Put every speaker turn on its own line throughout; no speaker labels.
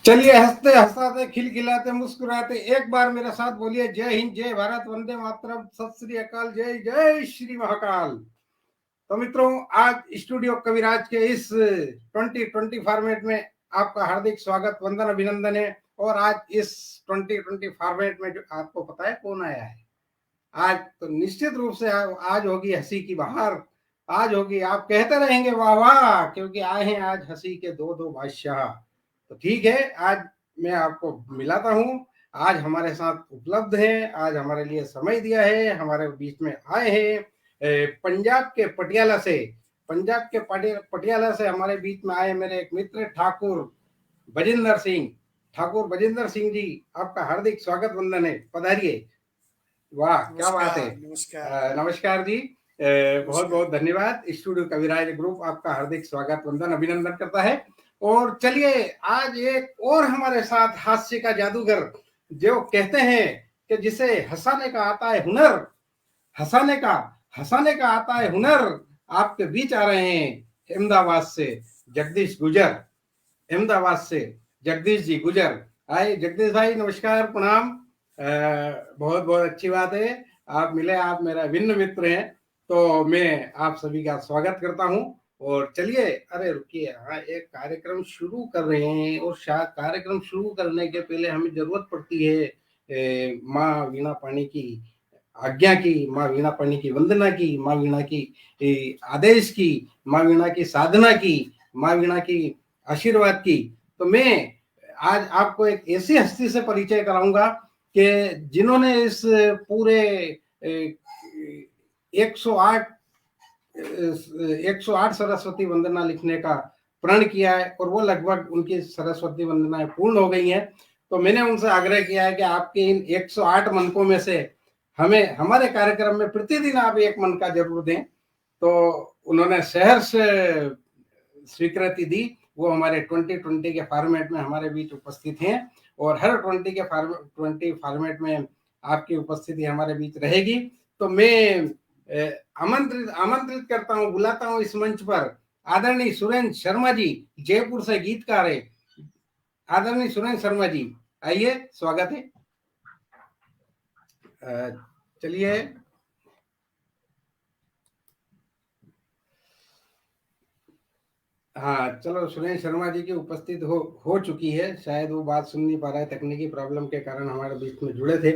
चलिए हंसते हंसाते खिलखिलाते मुस्कुराते एक बार मेरे साथ बोलिए जय हिंद, जय भारत, वंदे मातरम, सत श्री अकाल, जय जय श्री महाकाल। तो मित्रों, आज स्टूडियो कविराज के इस 2020 फॉर्मेट में आपका हार्दिक स्वागत, वंदन, अभिनंदन है। और आज इस 2020 फॉर्मेट में जो आपको पता है कौन आया है आज, तो निश्चित रूप से आज होगी हंसी की बहार। आज होगी, आप कहते रहेंगे वाह वाह, क्योंकि आए हैं आज हंसी के दो दो बादशाह। तो ठीक है, आज मैं आपको मिलाता हूँ। आज हमारे साथ उपलब्ध है, आज हमारे लिए समय दिया है, हमारे बीच में आए हैं पंजाब के पटियाला से, पटियाला से हमारे बीच में आए मेरे एक मित्र ठाकुर बजिंदर सिंह। ठाकुर बजिंदर सिंह जी, आपका हार्दिक स्वागत, वंदन है, पधारिए। वाह क्या बात है। नमस्कार जी, बहुत बहुत धन्यवाद। स्टूडियो कविराज ग्रुप आपका हार्दिक स्वागत, वंदन, अभिनंदन करता है। और चलिए, आज एक और हमारे साथ हास्य का जादूगर, जो कहते हैं कि जिसे हंसाने का आता है हुनर, हंसाने का आता है हुनर, आपके बीच आ रहे हैं अहमदाबाद से जगदीश गुजर। अहमदाबाद से जगदीश जी गुजर आए। जगदीश भाई नमस्कार, प्रणाम। बहुत बहुत अच्छी बात है, आप मिले, आप मेरा भिन्न मित्र हैं, तो मैं आप सभी का स्वागत करता हूं। और चलिए, अरे रुकिए, हाँ, एक कार्यक्रम शुरू कर रहे हैं, और शायद कार्यक्रम शुरू करने के पहले हमें जरूरत पड़ती है माँ वीणा पानी की आज्ञा की, माँ वीणा पानी की वंदना की, माँ वीणा की आदेश की, माँ वीणा की साधना की, माँ वीणा की आशीर्वाद की। तो मैं आज आपको एक ऐसी हस्ती से परिचय कराऊंगा कि जिन्होंने इस पूरे 108 सरस्वती वंदना लिखने का प्रण किया है, और वो लगभग उनकी सरस्वती वंदनाएं पूर्ण हो गई हैं। तो मैंने उनसे आग्रह किया है कि आपके इन 108 मनकों में से हमें हमारे कार्यक्रम में प्रतिदिन आप एक मन का जरूर दें। तो उन्होंने शहर से स्वीकृति दी, वो हमारे 2020 के फॉर्मेट में हमारे बीच उपस्थित हैं, और हर 20 फॉर्मेट में आपकी उपस्थिति हमारे बीच रहेगी। तो मैं आमंत्रित करता हूं, बुलाता हूं इस मंच पर आदरणीय सुरेंद्र शर्मा जी, जयपुर से गीतकार है। आदरणीय सुरेंद्र शर्मा जी, आइए, स्वागत है। चलिए, हाँ चलो, सुरेश शर्मा जी की उपस्थित हो चुकी है। शायद वो बात सुन नहीं पा रहा है, तकनीकी प्रॉब्लम के कारण हमारे बीच में जुड़े थे।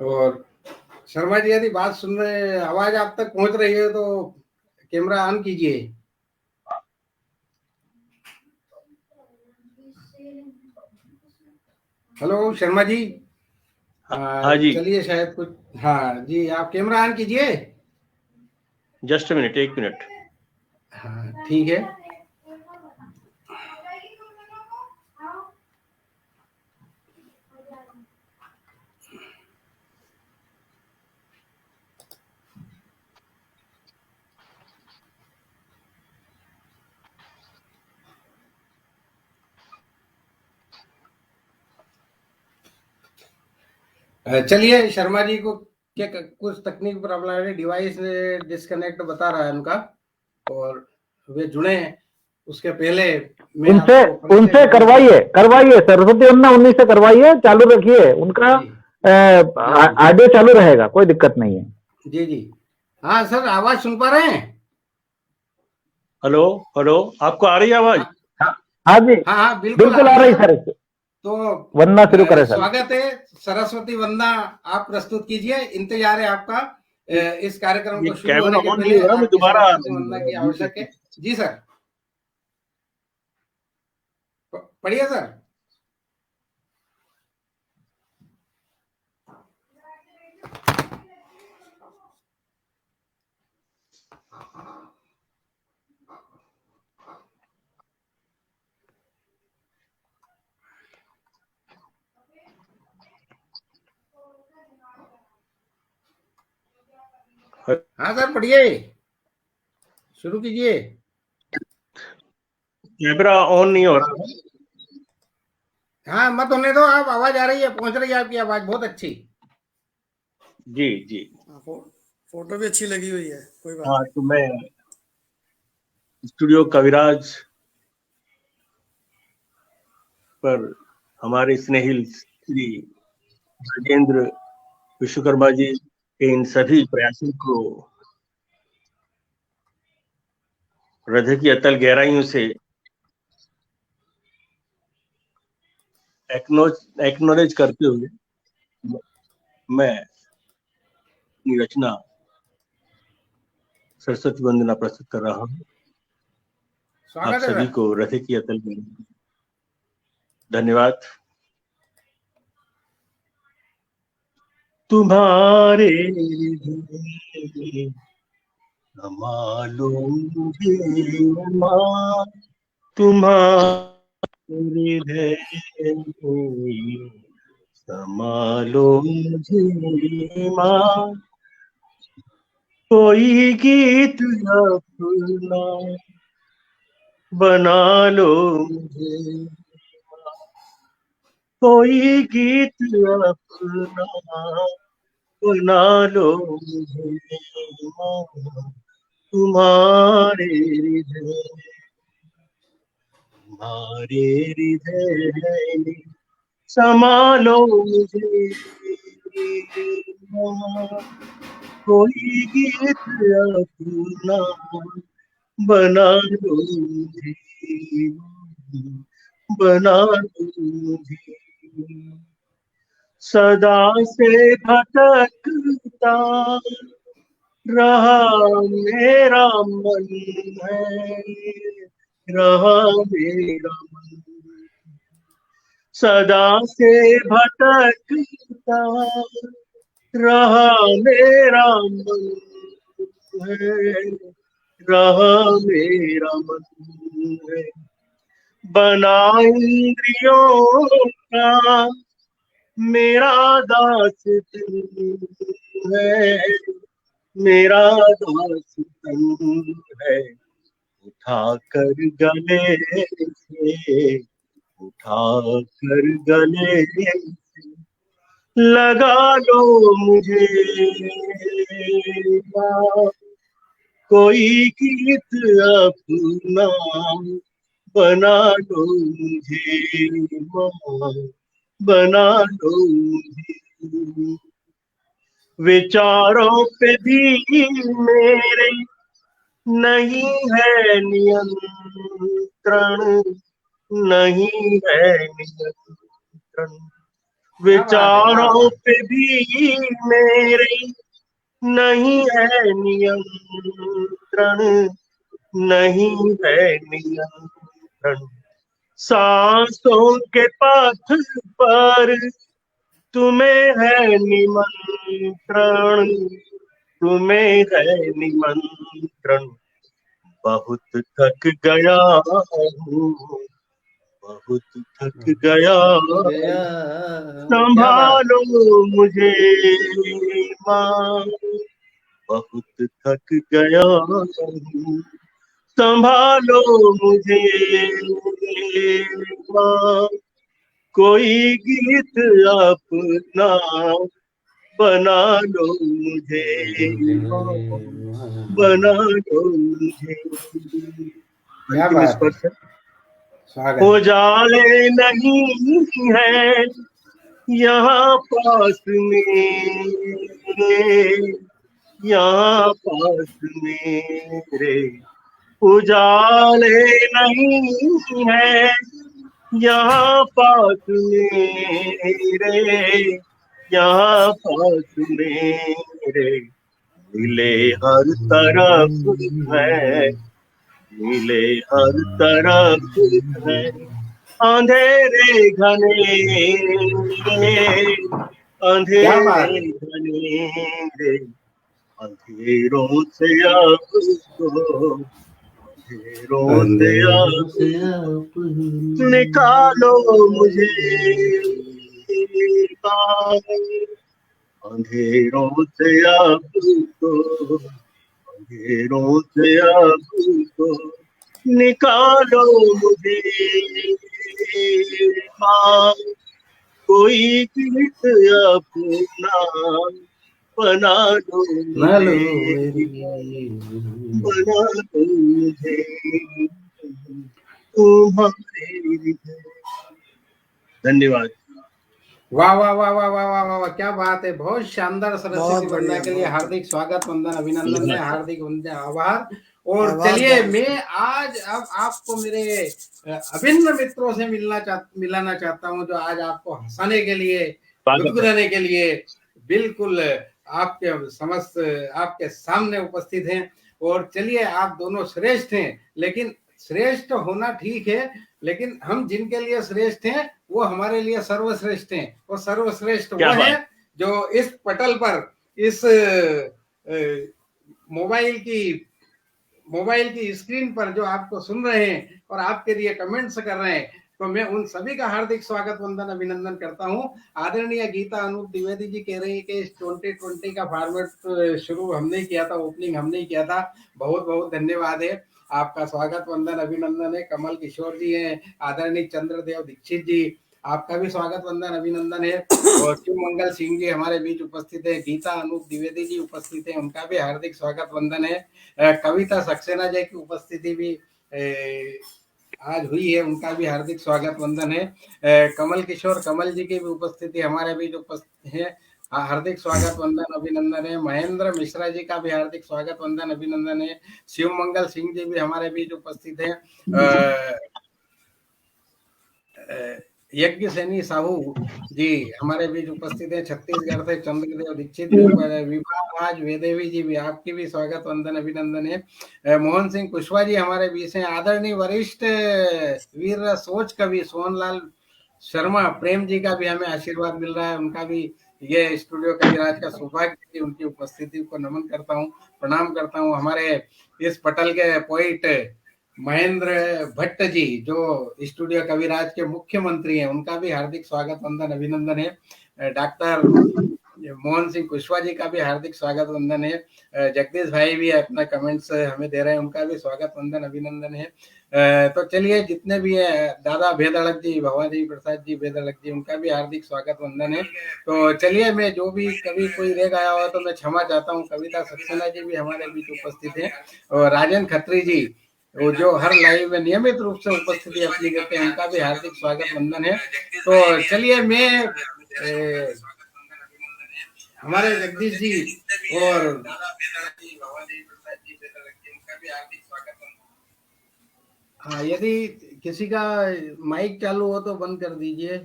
और शर्मा जी यदि बात सुन रहे, आवाज आप तक पहुंच रही है तो कैमरा ऑन कीजिए। हेलो शर्मा जी।
हाँ जी,
चलिए शायद कुछ, हाँ जी आप कैमरा ऑन कीजिए।
Just minute, 1 minute.
हाँ ठीक है। चलिए शर्मा जी को क्या कुछ तकनीक प्रॉब्लम है, डिवाइस डिस्कनेक्ट बता रहा है उनका, और वे जुड़े हैं। उसके पहले मैं
उनसे
आपको परिचय
उनसे
देना
करवाइए सरस्वती वंदना उन्हीं से करवाइए, चालू रखिए उनका। ऑडियो चालू रहेगा, कोई दिक्कत नहीं है।
जी जी। हाँ सर, आवाज सुन पा रहे हैं?
हेलो हेलो, आपको आ रही है आवाज?
हाँ जी,
हाँ हाँ
बिल्कुल आ रही सर।
तो
वंदना शुरू करें सर।
स्वागत है। सरस्वती वंदना आप प्रस्तुत कीजिए, इंतजार है आपका। इस कार्यक्रम
ये
को शुरू
कैमरा
होने के
ऑन नहीं
पहले
हो रहा, मैं
आपकी
दोबारा
सरस्वती वंदना की आवश्यक है। जी सर, पढ़िए सर। हाँ सर पढ़िए, शुरू कीजिए।
कैमरा ऑन नहीं हो रहा।
हाँ मत होने दो, आप आवाज आ रही है, पहुंच रही है आपकी आवाज बहुत अच्छी।
जी जी।
फोटो भी अच्छी लगी हुई है, कोई बात
हाँ,
नहीं।
तो मैं स्टूडियो कविराज पर हमारे स्नेहिल श्री राजेंद्र विश्वकर्मा जी के इन सभी प्रयासों को हृदय की अतल गहराइयों से एक्नॉलेज करते हुए मैं अपनी रचना सरस्वती वंदना प्रस्तुत कर रहा हूँ। आप
स्वागत है
सभी
सर।
को हृदय की अतल धन्यवाद। तुम्हारे मालूम माँ, तुम्हारे संभालो मुझे माँ, कोई गीत अपना बना लो मुझे, कोई गीत अपना बना लो मुझे माँ, तुम्हारे हृदय संभालो मुझे माँ, कोई गीत अपना बना लो मुझे, बना लो मुझे। सदा से भटकता रहा मेरा मन है, रहा मेरा मन, सदा से भटकता रहा मेरा मन है, रहा मेरा मन है। बना इंद्रियों का मेरा दास तू है, मेरा दास तू है। उठा कर गले से, उठा कर गले से लगा लो मुझे माँ, कोई गीत अपना बना लो मुझे माँ, बना लो मुझे। विचारों पे भी मेरे नहीं है नियंत्रण, निमंत्रण, नहीं है नियंत्रण।
क्या बात है, वाह
विचारों
वाह।
पे भी मेरे नहीं है नियंत्रण, नहीं है नियंत्रण। सांसों के पथ पर तुम्हें है निमंत्रण, तुम्हें है निमंत्रण। बहुत थक गया हूँ, बहुत थक गया
गया,
हूँ।
क्या बात।
संभालो मुझे माँ, बहुत थक गया हूँ। संभालो मुझे माँ, कोई गीत अपना बना लो मुझे माँ, बना लो मुझे।
क्या
अंतिम
बात है,
स्पर्श है।
स्वागत है।
उजाले नहीं है यहाँ पास मेरे, यहाँ पास मेरे। उजाले नहीं है यहाँ पास मेरे, यहाँ पास मेरे। मिले हर तरफ है, मिले हर तरफ है। अंधेरे घने रे,
क्या
अंधेरे
बात है।
घने रे। अंधेरों से आपको, अंधेरों से
अंधेरों
आप
से आप
निकालो मुझे बाहर। अंधेरों से आपको, अंधेरों से आपको निकालो मुझे बाहर। कोई गीत अपना बना दो
नालो
मुझे,
मेरी।
बना दो मुझे तुम्हारे लिए। धन्यवाद।
वाह वाह वाह वाह वाह वाह वाह वाह, क्या बात है। बहुत शानदार सरस्वती
बहुत
वंदना
बढ़िया,
के लिए
बहुत बढ़िया।
हार्दिक स्वागत, वंदन, अभिनंदन है, हार्दिक वंदन, आभार। और
आभार
चलिए,
ज्ञान
मैं आज अब आपको मेरे अभिन्न मित्रों से मिलाना चाहता हूं, जो आज आपको हंसाने के लिए,
स्वागत है।
गुदगुदाने के लिए बिल्कुल आपके समस्त आपके सामने उपस्थित हैं। और चलिए, आप दोनों श्रेष्ठ हैं, लेकिन श्रेष्ठ होना ठीक है, लेकिन हम जिनके लिए श्रेष्ठ हैं वो हमारे लिए सर्वश्रेष्ठ हैं। और सर्वश्रेष्ठ वो
क्या
है
बात।
जो इस पटल पर, इस मोबाइल की मोबाइल की स्क्रीन पर जो आपको सुन रहे हैं और आपके लिए कमेंट्स कर रहे हैं, तो मैं उन सभी का हार्दिक स्वागत, वंदन, अभिनंदन करता हूं। आदरणीय गीता अनूप द्विवेदी जी कह रही है कि इस 2020 का फॉर्मेट शुरू हमने किया था, ओपनिंग हमने किया था। बहुत बहुत धन्यवाद है, आपका स्वागत, वंदन, अभिनंदन है। कमल किशोर जी हैं, आदरणीय चंद्रदेव दीक्षित जी, आपका भी स्वागत, वंदन, अभिनंदन है। और शिव मंगल सिंह जी हमारे बीच उपस्थित है, गीता अनूप द्विवेदी जी उपस्थित है, उनका भी हार्दिक स्वागत, वंदन है। कविता सक्सेना जी की उपस्थिति भी आज हुई है, उनका भी हार्दिक स्वागत, वंदन है। कमल किशोर कमल जी की भी उपस्थिति हमारे बीच उपस्थित है, हार्दिक स्वागत, वंदन, अभिनंदन है। महेंद्र मिश्रा जी का भी हार्दिक स्वागत, वंदन, अभिनंदन है। शिव मंगल सिंह जी भी हमारे बीच उपस्थित है। यज्ञ सैनी साहू जी हमारे बीच उपस्थित है, छत्तीसगढ़ से। चंद्रदेव दीक्षित भी विभा राज वेदेवी जी भी, आपकी भी स्वागत, वंदन, अभिनंदन है। मोहन सिंह कुशवाहा जी हमारे बीच हैं। आदरणीय वरिष्ठ वीर सोच कवि सोहनलाल शर्मा प्रेम जी का भी हमें आशीर्वाद मिल रहा है, उनका भी ये स्टूडियो कविराज का सौभाग्य की उनकी उपस्थिति को नमन करता हूँ, प्रणाम करता हूँ। हमारे इस पटल के पोइट महेंद्र भट्ट जी, जो स्टूडियो कविराज के मुख्यमंत्री हैं, उनका भी हार्दिक स्वागत, वंदन, अभिनंदन है। डॉक्टर मोहन सिंह कुशवाहा जी का भी हार्दिक स्वागत, वंदन है। जगदीश भाई भी अपना कमेंट्स हमें दे रहे हैं, उनका भी स्वागत, वंदन, अभिनंदन है। तो चलिए, जितने भी है, दादा भेदड़क जी, भवानी प्रसाद जी भेदड़क जी, उनका भी हार्दिक स्वागत, वंदन है। तो चलिए, मैं जो भी कभी कोई रह गया हो तो मैं क्षमा चाहता हूँ। कविता सक्सेना जी भी हमारे बीच उपस्थित है, और राजन खत्री जी, वो जो हर लाइव में नियमित रूप से उपस्थिति अपनी करते हैं, उनका भी हार्दिक स्वागत, वंदन है। तो चलिए, मैं हमारे जगदीश जी और हाँ, यदि किसी का माइक चालू हो तो बंद कर दीजिए।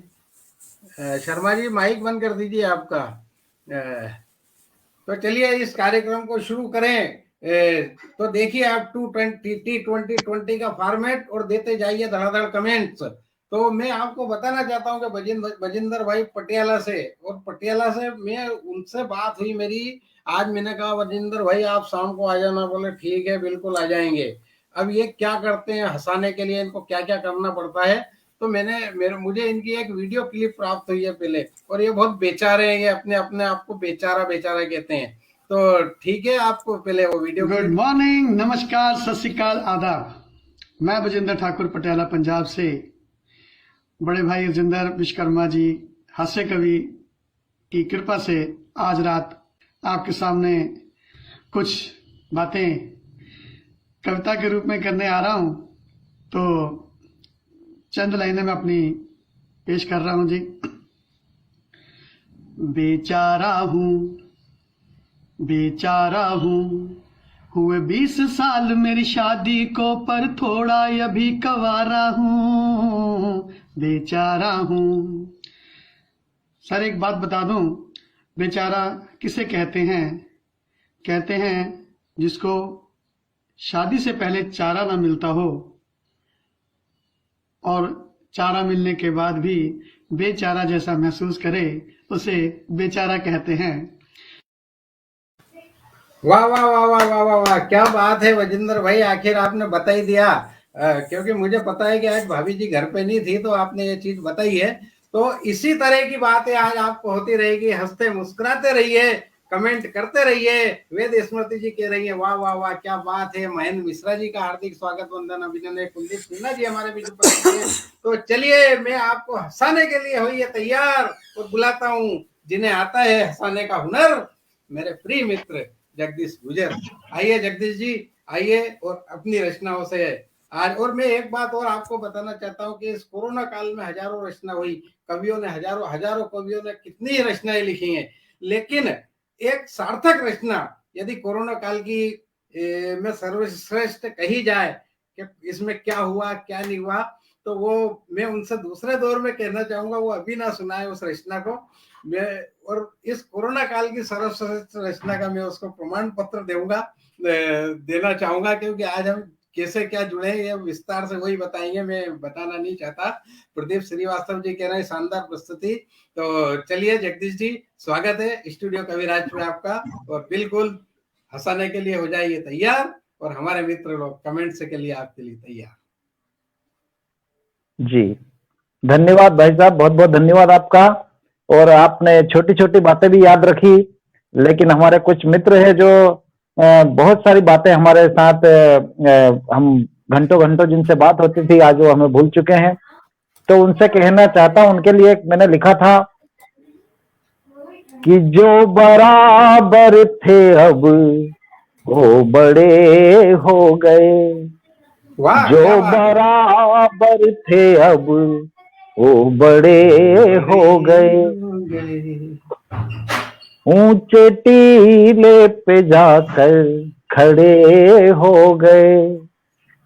शर्मा जी, माइक बंद कर दीजिए आपका। तो चलिए इस कार्यक्रम को शुरू करें। तो देखिए आप T20 का फॉर्मेट और देते जाइए धड़ाधड़ कमेंट्स। तो मैं आपको बताना चाहता हूं कि बजिंदर भाई पटियाला से, और पटियाला से मैं उनसे बात हुई मेरी। आज मैंने कहा बजिंदर भाई आप शाम को आ जाना, बोले ठीक है बिल्कुल आ जाएंगे। अब ये क्या करते हैं हंसाने के लिए, इनको क्या क्या करना पड़ता है। तो मुझे इनकी एक वीडियो क्लिप प्राप्त हुई है पहले, और ये बहुत बेचारे हैं, ये अपने अपने आप को बेचारा बेचारा कहते हैं। तो ठीक है, आपको पहले वो वीडियो।
गुड मॉर्निंग, नमस्कार, सत श्री अकाल, आदाब। मैं बजिंदर ठाकुर पटियाला पंजाब से। बड़े भाई राजेंद्र विश्वकर्मा जी हास्य कवि की कृपा से आज रात आपके सामने कुछ बातें कविता के रूप में करने आ रहा हूं। तो चंद लाइनें मैं अपनी पेश कर रहा हूं जी। बेचारा हूं, हुए 20 साल मेरी शादी को, पर थोड़ा अभी कवारा हूं, बेचारा हूं। सर एक बात बता दूं, बेचारा किसे कहते हैं? कहते हैं जिसको शादी से पहले चारा ना मिलता हो और चारा मिलने के बाद भी बेचारा जैसा महसूस करे, उसे बेचारा कहते हैं।
वाह वाह वाह वाह वाह वाह वाह, क्या बात है बजिंदर भाई, आखिर आपने बता ही दिया। क्योंकि मुझे पता है कि आज भाभी जी घर पे नहीं थी, तो आपने ये चीज बताई है। तो इसी तरह की बातें आज आपको होती रहेगी। हंसते मुस्कुराते रहिए, कमेंट करते रहिए। वेद स्मृति जी कह रही है वाह वाह वाह क्या बात है। महेंद्र मिश्रा जी का हार्दिक स्वागत, वंदन, अभिनंदन। कुलदीप सिन्हा जी हमारे बीच उपस्थित हैं। तो चलिए मैं आपको हंसाने के लिए हुई है तैयार, और बुलाता हूँ जिन्हें आता है हंसाने का हुनर, मेरे प्रिय मित्र जगदीश गुजर। आइए जगदीश जी, आइए और अपनी रचनाओं से आज। और मैं एक बात और आपको बताना चाहता हूँ कि इस कोरोना काल में हजारों रचना हुई, कवियों ने हजारों कवियों ने कितनी रचनाएं लिखी हैं, लेकिन एक सार्थक रचना यदि कोरोना काल की में सर्वश्रेष्ठ कही जाए कि इसमें क्या हुआ क्या नहीं हुआ, तो वो मैं उनसे दूसरे दौर में कहना चाहूंगा, वो अभी ना सुनाए उस रचना को। मैं और इस कोरोना काल की सर्वश्रेष्ठ रचना का मैं उसको प्रमाण पत्र देना चाहूंगा, क्योंकि आज हम कैसे क्या जुड़े हैं ये विस्तार से वही बताएंगे, मैं बताना नहीं चाहता। प्रदीप श्रीवास्तव जी कह रहे हैं शानदार प्रस्तुति। तो चलिए जगदीश जी, स्वागत है स्टूडियो कविराज में आपका, और बिल्कुल हंसाने के लिए हो जाइए तैयार, और हमारे मित्र लोग कमेंट से के लिए आपके लिए तैयार।
जी धन्यवाद भाई साहब, बहुत बहुत धन्यवाद आपका। और आपने छोटी छोटी बातें भी याद रखी, लेकिन हमारे कुछ मित्र हैं जो बहुत सारी बातें हमारे साथ हम घंटों जिनसे बात होती थी, आज वो हमें भूल चुके हैं। तो उनसे कहना चाहता हूं, उनके लिए मैंने लिखा था कि जो बराबर थे अब वो बड़े हो गए, जो बराबर थे अब वो बड़े हो गए, ऊंचे टीले पे जाकर खड़े हो गए।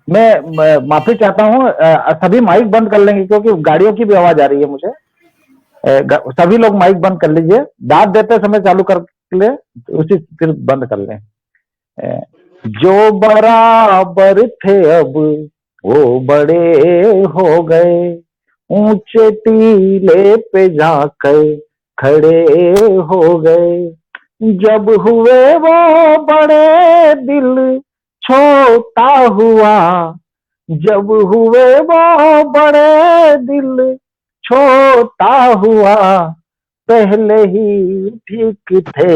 मैं माफी चाहता हूँ, सभी माइक बंद कर लेंगे क्योंकि गाड़ियों की भी आवाज आ रही है मुझे। सभी लोग माइक बंद कर लीजिए, दाद देते समय चालू कर ले, उसी फिर बंद कर लें। जो बराबर थे अब वो बड़े हो गए, ऊंचे टीले पे जाकर खड़े हो गए। जब हुए वो बड़े दिल छोटा हुआ, जब हुए वो बड़े दिल छोटा हुआ, पहले ही ठीक थे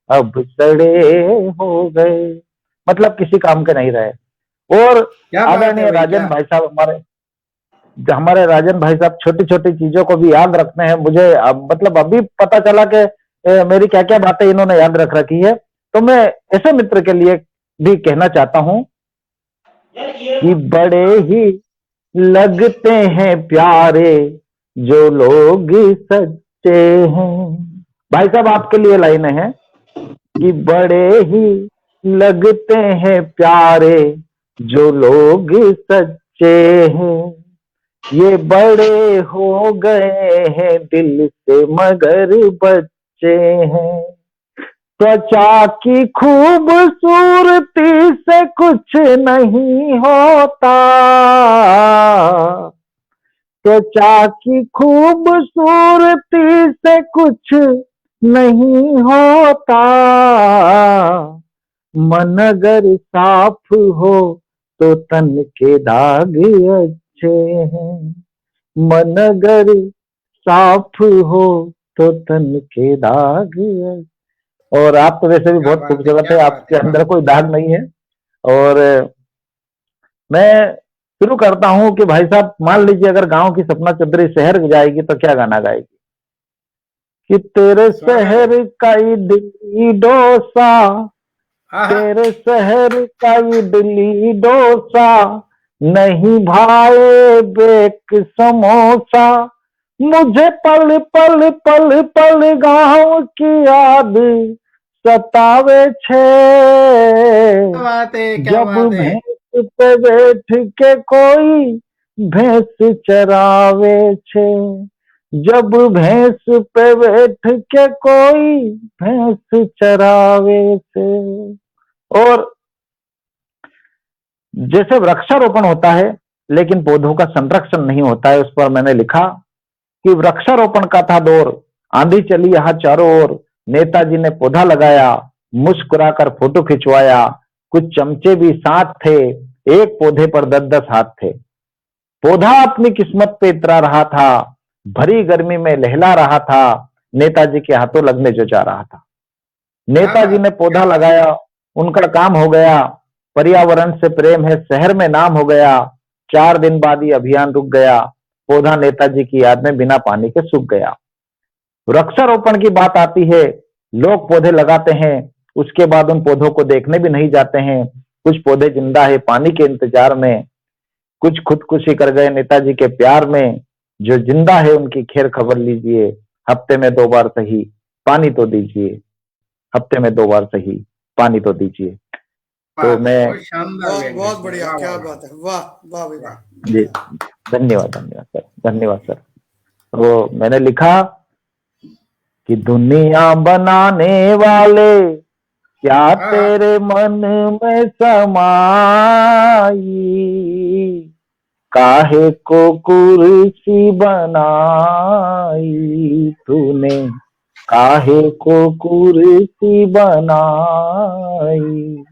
अब सड़े हो गए। मतलब किसी काम के नहीं रहे। और आदरणीय राजन भाई साहब, हमारे राजन भाई साहब छोटी छोटी चीजों को भी याद रखते हैं। मुझे मतलब अभी पता चला कि मेरी क्या क्या बातें इन्होंने याद रख रखी है। तो मैं ऐसे मित्र के लिए भी कहना चाहता हूं कि बड़े ही लगते हैं प्यारे जो लोग सच्चे हैं। भाई साहब आपके लिए लाइनें हैं कि बड़े ही लगते हैं प्यारे जो लोग सच्चे बच्चे हैं, ये बड़े हो गए हैं दिल से मगर बच्चे हैं। त्वचा की खूबसूरती से कुछ नहीं होता, त्वचा की खूबसूरती से कुछ नहीं होता, मन अगर साफ हो तो तन के दाग अच्छे हैं, मन अगर साफ हो तो तन के दाग अच्छे। और आप तो वैसे भी
क्या
बहुत
बात है,
खूबसूरत
क्या
है,
बात
आपके
है,
अंदर
वाह।
कोई दाग नहीं है। और मैं शुरू करता हूं कि भाई साहब, मान लीजिए अगर गांव की सपना चौधरी शहर जाएगी तो क्या गाना गाएगी? कि तेरे
स्वागत है।
शहर का इडली डोसा,
आहा,
तेरे शहर का इडली डोसा, नहीं भाए बेक समोसा, मुझे पल पल पल पल गांव की याद सतावे छे।
क्या बात है, क्या
जब
बात है।
भैंस पे बैठ के कोई भैंस चरावे छे, जब भैंस पे बैठ के कोई भैंस चरावे छे। और जैसे वृक्षारोपण होता है लेकिन पौधों का संरक्षण नहीं होता है, उस पर मैंने लिखा कि वृक्षारोपण का था दौर, आंधी चली यहाँ चारों ओर, नेताजी ने पौधा लगाया, मुस्कुराकर फोटो खिंचवाया, कुछ चमचे भी साथ थे, एक पौधे पर 10-10 हाथ थे। पौधा अपनी किस्मत पे इतरा रहा था, भरी गर्मी में लहला रहा था, नेताजी के हाथों लगने जो जा रहा था।
क्या
नेताजी
बात
ने
है,
पौधा
क्या बात है।
लगाया, उनका काम हो गया, पर्यावरण से प्रेम है, शहर में नाम हो गया। 4 दिन बाद ही अभियान रुक गया, पौधा नेताजी की याद में बिना पानी के सूख गया। वृक्षारोपण की बात आती है, लोग पौधे लगाते हैं, उसके बाद उन पौधों को देखने भी नहीं जाते हैं। कुछ पौधे जिंदा है पानी के इंतजार में, कुछ खुदकुशी कर गए नेताजी के प्यार में। जो जिंदा है उनकी खैर खबर लीजिए, हफ्ते में 2 बार सही पानी तो दीजिए, हफ्ते में 2 बार सही पानी तो दीजिए। तो
बात है,
मैं
बहुत शानदार
बहुत
व्यंग्य
बहुत
है।
बढ़िया,
वाह,
क्या
वाह,
बात है, वाह वाह भाई
वाह,
वाह,
वाह।
जी,
बढ़िया।
धन्यवाद धन्यवाद सर, धन्यवाद सर। तो मैंने लिखा कि दुनिया बनाने वाले क्या
आहा,
तेरे मन में समाई, काहे को कुर्सी बनाई तूने, काहे को कुर्सी बनाई।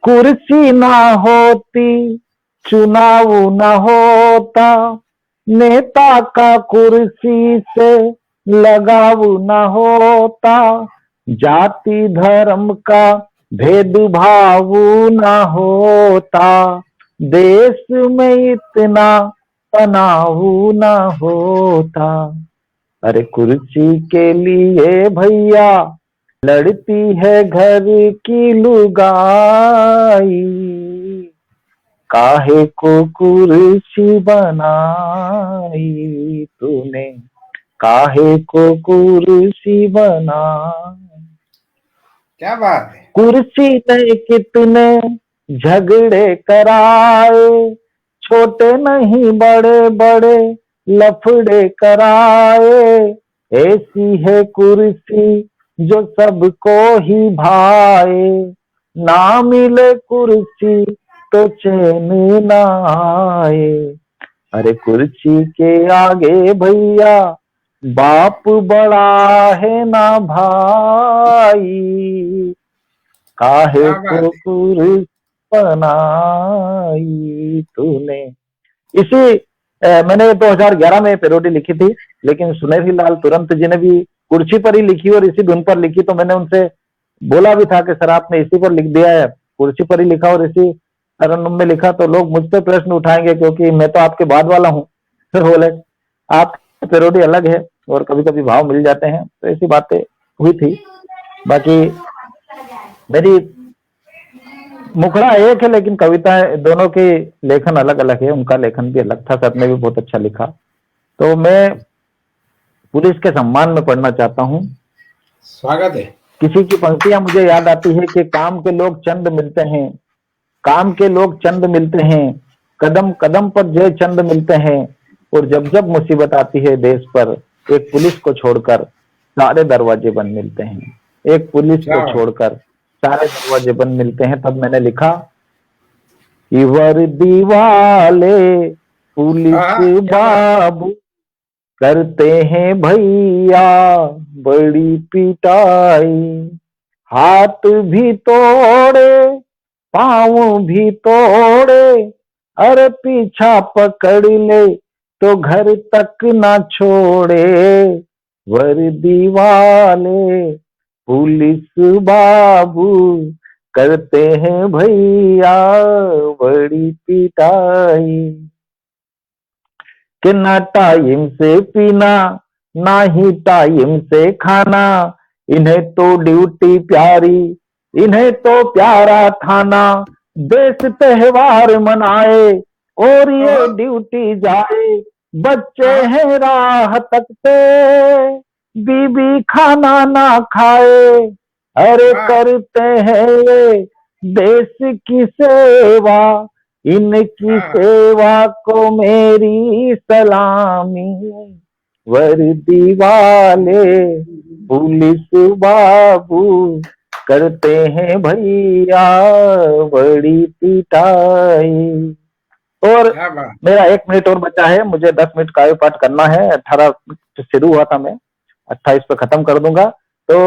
कुर्सी ना होती चुनाव ना होता, नेता का कुर्सी से लगाव ना होता, जाति धर्म का भेदभाव ना होता, देश में इतना तनाव ना होता। अरे कुर्सी के लिए भैया लड़ती है घर की लुगाई, काहे को कुर्सी बनाई तूने, काहे को कुर्सी बनाई।
क्या बात है।
कुर्सी ने कितने झगड़े कराए, छोटे नहीं बड़े बड़े लफड़े कराए, ऐसी है कुर्सी जो सबको ही भाए, ना मिले कुर्सी तो चैन ना आए। अरे कुर्सी के आगे भैया बाप बड़ा है ना भाई, काहे
क्या
को
बात है।
कुर्सी बनाई तूने। इसी मैंने 2011 में पैरोडी लिखी थी, लेकिन सुनेरी लाल तुरंत जी ने भी कुर्सी पर ही लिखी और इसी धुन पर लिखी, तो मैंने उनसे बोला भी था कि सर आपने इसी पर लिख दिया है, कुर्सी पर ही लिखा और इसी तरन्नुम में लिखा, तो लोग मुझ पे प्रश्न उठाएंगे क्योंकि मैं तो आपके बाद वाला हूँ। फिर बोले आप पैरोडी अलग है और कभी कभी भाव मिल जाते हैं, तो ऐसी बातें हुई थी। बाकी मेरी मुखड़ा एक है लेकिन कविताएं दोनों के लेखन अलग अलग है, उनका लेखन भी अलग था, सर ने भी बहुत अच्छा लिखा। तो मैं पुलिस के सम्मान में पढ़ना चाहता हूँ।
स्वागत है।
किसी की पंक्तियां मुझे याद आती है कि काम के लोग चंद मिलते हैं, काम के लोग चंद मिलते हैं, कदम कदम पर जय चंद मिलते हैं, और जब जब मुसीबत आती है देश पर, एक पुलिस को छोड़कर सारे दरवाजे बंद मिलते हैं, एक पुलिस
क्या
को छोड़कर सारे दरवाजे बंद मिलते हैं। तब मैंने लिखा कि वर्दी वाले पुलिस
क्या बात।
बाबू करते हैं भैया बड़ी पिटाई, हाथ भी तोड़े पाँव भी तोड़े, अरे पीछा पकड़ ले तो घर तक ना छोड़े, वर्दी वाले पुलिस बाबू करते हैं भैया बड़ी पिटाई, कि ना टाइम से पीना ना ही टाइम से खाना, इन्हें तो ड्यूटी प्यारी इन्हें तो प्यारा थाना, देश त्योहार मनाए और ये ड्यूटी जाए, बच्चे हैं राह तकते बीबी खाना ना खाए, अरे करते हैं ये देश की सेवा, इनकी सेवा को मेरी सलामी, वर्दी वाले पुलिस बाबू करते हैं भैया बड़ी पिटाई। और
क्या बात।
मेरा 1 मिनट और बचा है, मुझे 10 मिनट काव्य पाठ करना है। 18 से शुरू हुआ था, मैं 28 पे खत्म कर दूंगा। तो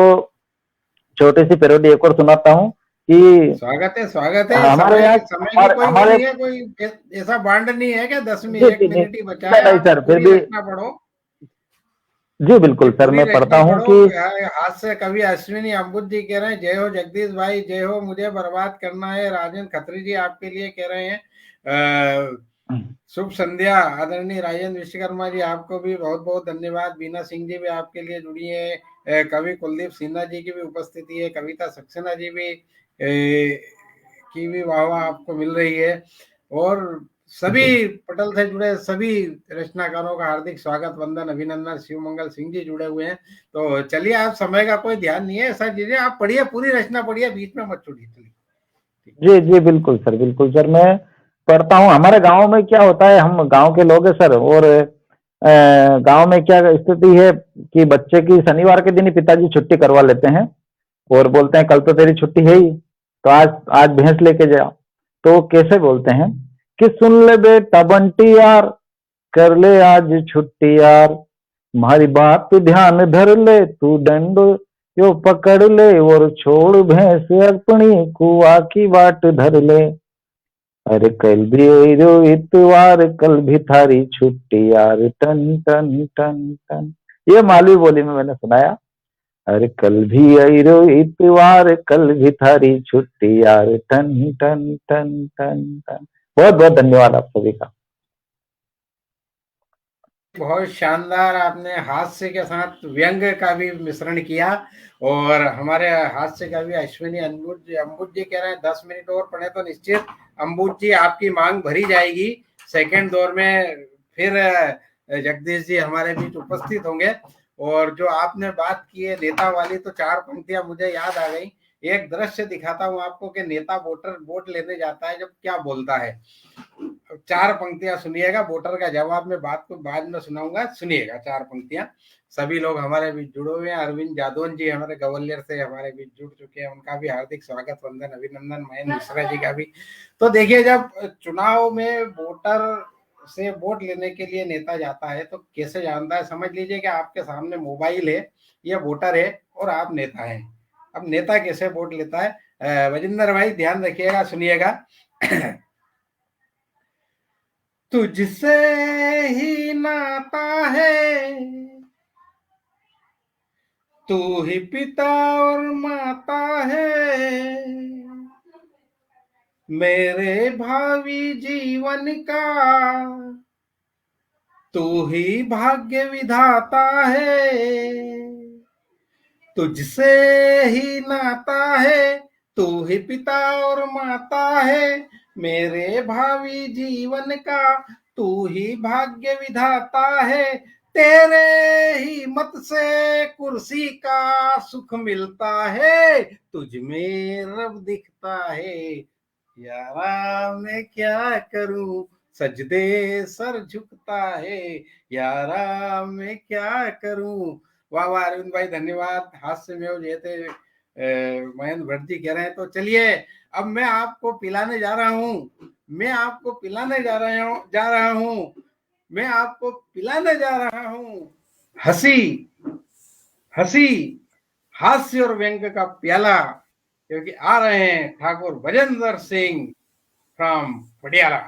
छोटी सी पैरोडी एक और सुनाता हूँ कि
स्वागत है।
हमारे
समय
यहाँ
समय की कोई वो
हमारे
नहीं है, कोई ऐसा बांड नहीं है क्या 10 में
जी
1
जी
मिनट ही बचा
नहीं
है,
नहीं
आप
सर, फिर
पूरी
भी
रचना पढ़ो।
जी बिल्कुल सर,
पूरी
मैं पढ़ता
रचना
हूँ
पढ़ो।
कि
हाथ से कवि अश्विनी अम्बुज जी कह रहे हैं, जय हो जगदीश भाई, जय हो, मुझे बर्बाद करना है। राजन खत्री जी आपके लिए कह रहे हैं शुभ संध्या। आदरणीय राजेंद्र विश्वकर्मा जी, आपको भी बहुत बहुत धन्यवाद। बीना सिंह जी भी आपके लिए जुड़ी है। कवि कुलदीप सिन्हा जी की भी उपस्थिति है। कविता सक्सेना जी भी की भी वाह आपको मिल रही है। और सभी पटल से जुड़े सभी रचनाकारों का हार्दिक स्वागत, वंदन, अभिनंदन। शिवमंगल सिंह जी जुड़े हुए हैं। तो चलिए, आप समय का कोई ध्यान नहीं है, ऐसा चीजें आप पढ़िए, पूरी रचना पढ़िए, बीच में मत छोड़िए।
जी जी बिल्कुल सर, मैं पढ़ता हूँ। हमारे गांव में क्या होता है, हम गांव के लोग हैं सर, और गांव में क्या स्थिति है कि बच्चे की शनिवार के दिन ही पिताजी छुट्टी करवा लेते हैं और बोलते हैं कल तो तेरी छुट्टी है ही, तो आज आज भैंस लेके जाओ। तो कैसे बोलते हैं कि सुन ले बेटा बंटी यार, कर ले आज छुट्टी यार, हमारी बात ध्यान धर ले, तू डंडो यो पकड़ ले, और छोड़ भैंस अपनी कुआ की बाट धर ले, अरे कल भी रो इतवार, कल भी थारी छुट्टी यार, टन टन टन टन। ये मालवी बोली में मैंने सुनाया, अरे कल भी आईरो इतवार, कल भी थारी छुट्टी यार, टन टन टन टन टन। बहुत बहुत धन्यवाद आप सभी का।
बहुत शानदार, आपने हास्य के साथ व्यंग का भी मिश्रण किया। और हमारे हास्य कवि अश्विनी अम्बुज जी कह रहे हैं 10 मिनट और पढ़े तो निश्चित अम्बुज जी आपकी मांग भरी जाएगी। सेकंड दौर में फिर जगदीश जी हमारे बीच उपस्थित होंगे। और जो आपने बात की है नेता वाली, तो 4 पंक्तियां मुझे याद आ गई। एक दृश्य दिखाता हूं आपको कि नेता वोट लेने जाता है, जब क्या बोलता है। 4 पंक्तियां सुनिएगा, वोटर का जवाब मैं बात को बाद में सुनाऊंगा, सुनिएगा 4 पंक्तियां। सभी लोग हमारे बीच जुड़े हुए हैं। अरविंद जादौन जी हमारे ग्वालियर से हमारे बीच जुड़ चुके हैं, उनका भी हार्दिक स्वागत, वंदन, अभिनंदन। महेंद्र मिश्रा जी का भी। तो देखिए, जब चुनाव में वोटर से वोट लेने के लिए नेता जाता है तो कैसे जानता है, समझ लीजिए कि आपके सामने मोबाइल है, ये वोटर है और आप नेता हैं। अब नेता कैसे वोट लेता है, वजिंदर भाई ध्यान रखिएगा, सुनिएगा। तुझसे ही नाता है, तू ही पिता और माता है, मेरे भावी जीवन का तू ही भाग्य विधाता है। तुझसे ही नाता है, तू ही पिता और माता है, मेरे भावी जीवन का तू ही भाग्य विधाता है, तेरे ही मत से कुर्सी का सुख मिलता है, तुझ में रब दिखता है, यारा मैं क्या करूं, सजदे सर झुकता है, यारा मैं क्या करूं। वाह वाह अरविंद भाई, धन्यवाद। हास्य में जैसे महेंद्र भट्ट जी कह रहे हैं। तो चलिए अब मैं आपको पिलाने जा रहा हूं, मैं आपको पिलाने जा रहा हूं, मैं आपको पिलाने जा रहा हूं हंसी हंसी हास्य और व्यंग का प्याला, क्योंकि आ रहे हैं ठाकुर बजेंद्र सिंह फ्रॉम पटियाला।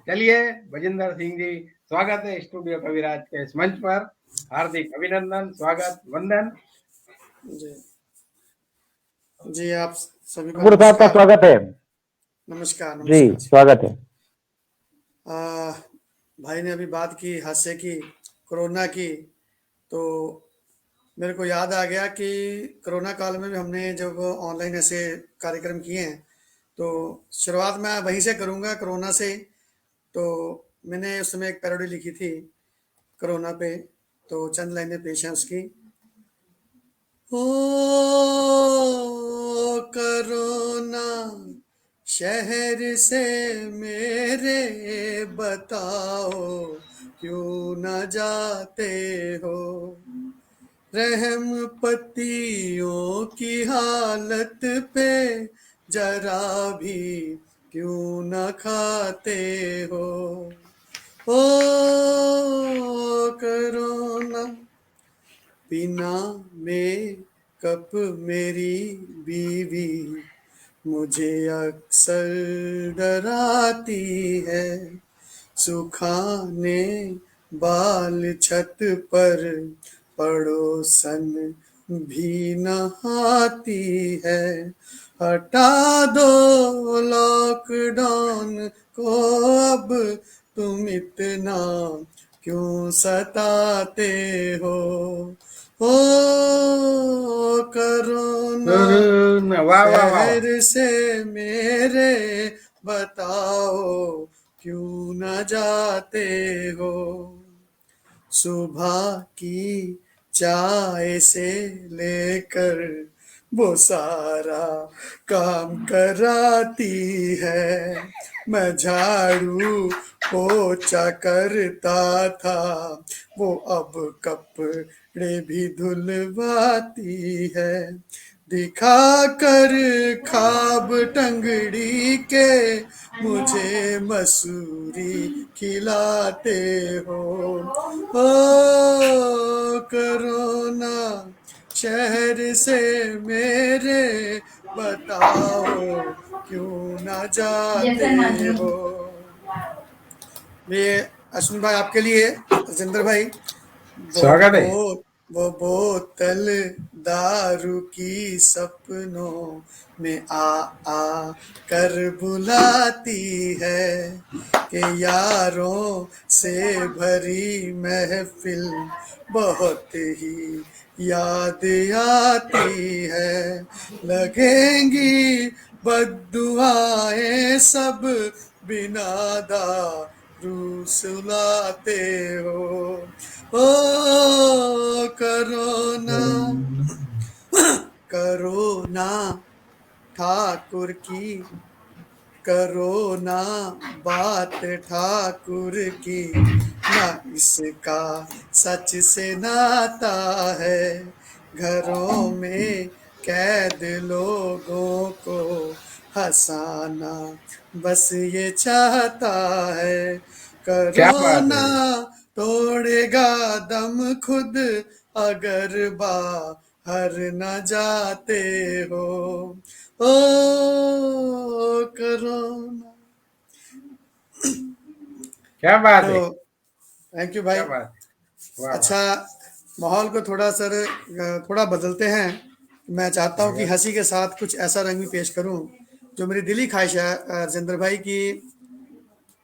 चलिए बजेंद्र सिंह जी, स्वागत है स्टूडियो कविराज के इस मंच पर। हार्दिक अभिनंदन, स्वागत, वंदन।
जी जी, आप सभी को
ठाकुर साहब का
नमस्कार।
स्वागत है।
नमस्कार
जी
नमस्कार जी।
स्वागत है।
आ, भाई ने अभी बात की हास्य की, कोरोना की, तो मेरे को याद आ गया कि कोरोना काल में भी हमने जब ऑनलाइन ऐसे कार्यक्रम किए हैं, तो शुरुआत मैं वहीं से करूँगा, कोरोना से। तो मैंने उस समय एक पैरोडी लिखी थी कोरोना पे, तो चंद लाइनें पेश हैं उसकी। ओ करोना शहर से मेरे बताओ क्यों न जाते हो, रहम पतियों की हालत पे जरा भी क्यों न खाते हो। ओ करोना बिना मेकअप मेरी बीवी मुझे अक्सर डराती है, सुखाने बाल छत पर पड़ोसन भी नहाती है। हटा दो लॉकडाउन को अब तुम इतना क्यों सताते हो। ओ करोना
वाह वाह वाह।
शहर से मेरे बताओ क्यों न जाते हो, सुबह की चाय से लेकर वो सारा काम कराती है, मैं झाड़ू पोछा करता था वो अब कपड़े भी धुलवाती है, दिखा कर खाब टंगड़ी के मुझे मसूरी खिलाते हो। ओ करोना शहर से मेरे बताओ क्यों ना जाते हो। ये अश्विन भाई आपके लिए, राजेंद्र भाई।
स्वागत है।
वो बोतल दारू की सपनों में आ कर बुलाती है, कि यारों से भरी महफिल बहुत ही याद आती है, लगेंगी बद्दुआएं सब बिना दारू सुलाते हो। ओ करोना करोना ठाकुर की, करोना बात ठाकुर की, ना इसका सच से नाता है, घरों में कैद लोगों को हंसाना बस ये चाहता है,
क्या बात
करोना
है।
तोड़ेगा दम खुद अगर बाहर न जाते हो। ओ करोना।
क्या बात है।
तो थैंक यू भाई।
क्या बात है। वाह वाह।
अच्छा, माहौल को थोड़ा थोड़ा बदलते हैं। मैं चाहता हूँ कि हंसी के साथ कुछ ऐसा रंग भी पेश करूँ जो मेरी दिली ख्वाहिश है, राजेंद्र भाई की।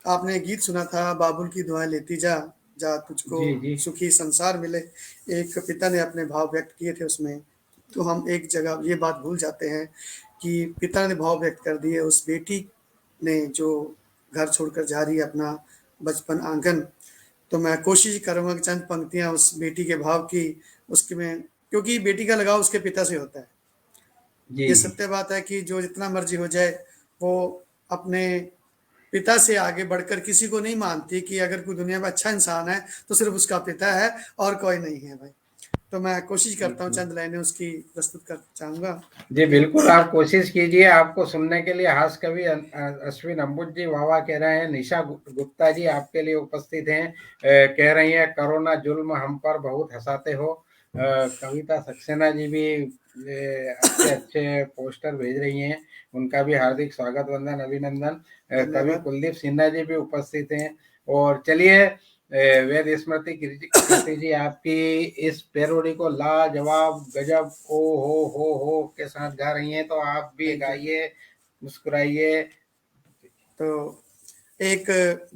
आपने गीत सुना था, बाबुल की दुआएं लेती जा, जा तुझको
जी जी।
सुखी संसार मिले। एक पिता ने अपने भाव व्यक्त किए थे उसमें। तो हम एक जगह ये बात भूल जाते हैं कि पिता ने भाव व्यक्त कर दिए, उस बेटी ने जो घर छोड़कर जा रही है अपना बचपन आंगन। तो मैं कोशिश करूँगा कि चंद पंक्तियाँ उस बेटी के भाव की, उसके में, क्योंकि बेटी का लगाव उसके पिता से होता है।
जी
ये
जी।
सत्य बात है कि जो जितना मर्जी हो जाए, वो अपने पिता से आगे बढ़कर किसी को नहीं मानती कि अगर कोई दुनिया में अच्छा इंसान है तो सिर्फ उसका पिता है और कोई नहीं है भाई। तो मैं कोशिश करता हूँ चंद लाइनें उसकी प्रस्तुत कर चाहूंगा।
जी बिल्कुल, आप कोशिश कीजिए। आपको सुनने के लिए हास कवि अश्विन अम्बुज जी वाह कह रहे हैं। निशा गुप्ता जी आपके लिए उपस्थित हैं, कह रही हैं कोरोना जुल्म हम पर बहुत हंसाते हो। कविता सक्सेना जी भी अच्छे अच्छे पोस्टर भेज रही हैं, उनका भी हार्दिक स्वागत वंदन अभिनंदन। कवि
धन्यवाद।
कुलदीप सिन्हा जी भी उपस्थित हैं। और चलिए वेद स्मृति कीर्ति जी आपकी इस पेरोडी को लाजवाब गजब हो के साथ गा रही हैं, तो आप भी
Thank you.
गाइए, मुस्कुराइए।
तो एक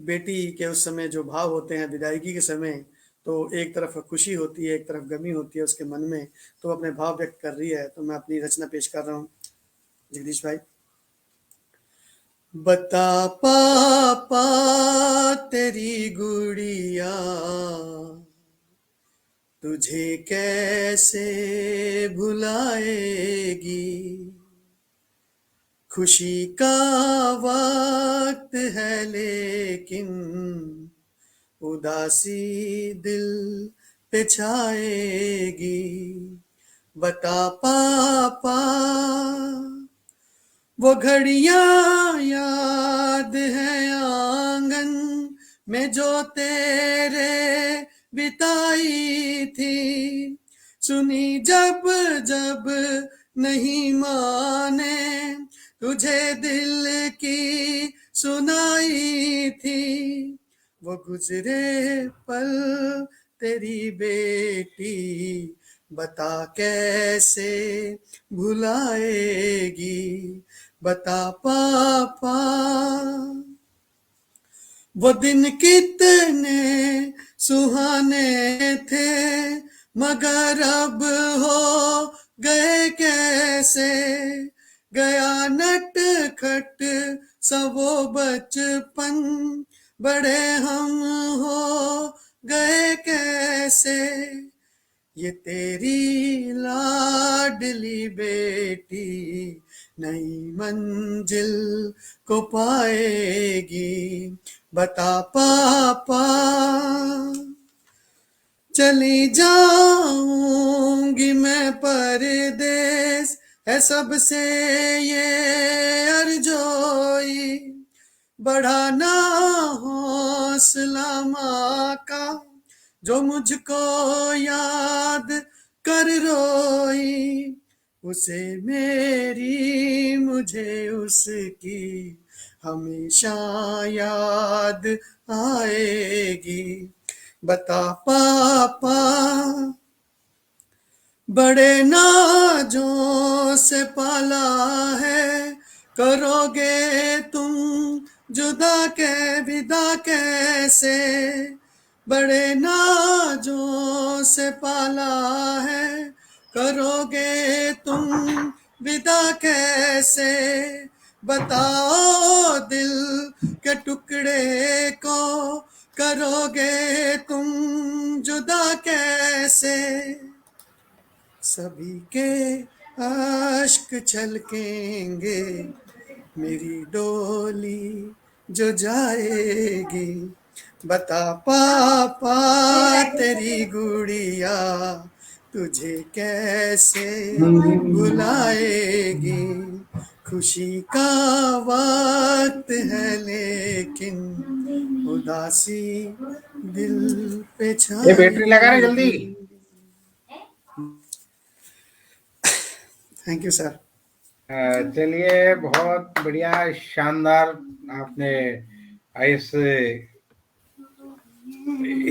बेटी के उस समय जो भाव होते हैं विदाईगी के समय, तो एक तरफ खुशी होती है, एक तरफ गमी होती है उसके मन में, तो अपने भाव व्यक्त कर रही है। तो मैं अपनी रचना पेश कर रहा हूँ जगदीश भाई। बता पापा तेरी गुड़िया तुझे कैसे भुलाएगी, खुशी का वक्त है लेकिन उदासी दिल पे छाएगी। बता पापा वो घड़ियां याद है आंगन में जो तेरे बिताई थी, सुनी जब जब नहीं माने तुझे दिल की सुनाई थी। वो गुजरे पल तेरी बेटी बता कैसे भुलाएगी। बता पापा वो दिन कितने सुहाने थे मगर अब हो गए कैसे, गया नट खट सबो बचपन बड़े हम हो गए कैसे। ये तेरी लाडली बेटी नई मंजिल को पाएगी। बता पापा चली जाऊंगी मैं परदेस है सबसे ये अर्जोई, बढ़ाना हौसला माँ का जो मुझको याद कर रोई, उसे मेरी मुझे उसकी हमेशा याद आएगी। बता पापा बड़े नाजों से पाला है, करोगे तुम जुदा के विदा कैसे, बड़े नाजों से पाला है, करोगे तुम विदा कैसे। बताओ दिल के टुकड़े को करोगे तुम जुदा कैसे। सभी के अश्क छलकेंगे मेरी डोली जो जाएगी। बता पापा तेरी गुड़िया तुझे कैसे भुलाएगी, खुशी का वक्त है लेकिन उदासी दिल पे
ये बैटरी लगा रहे जल्दी।
Thank you sir.
चलिए बहुत बढ़िया, शानदार। आपने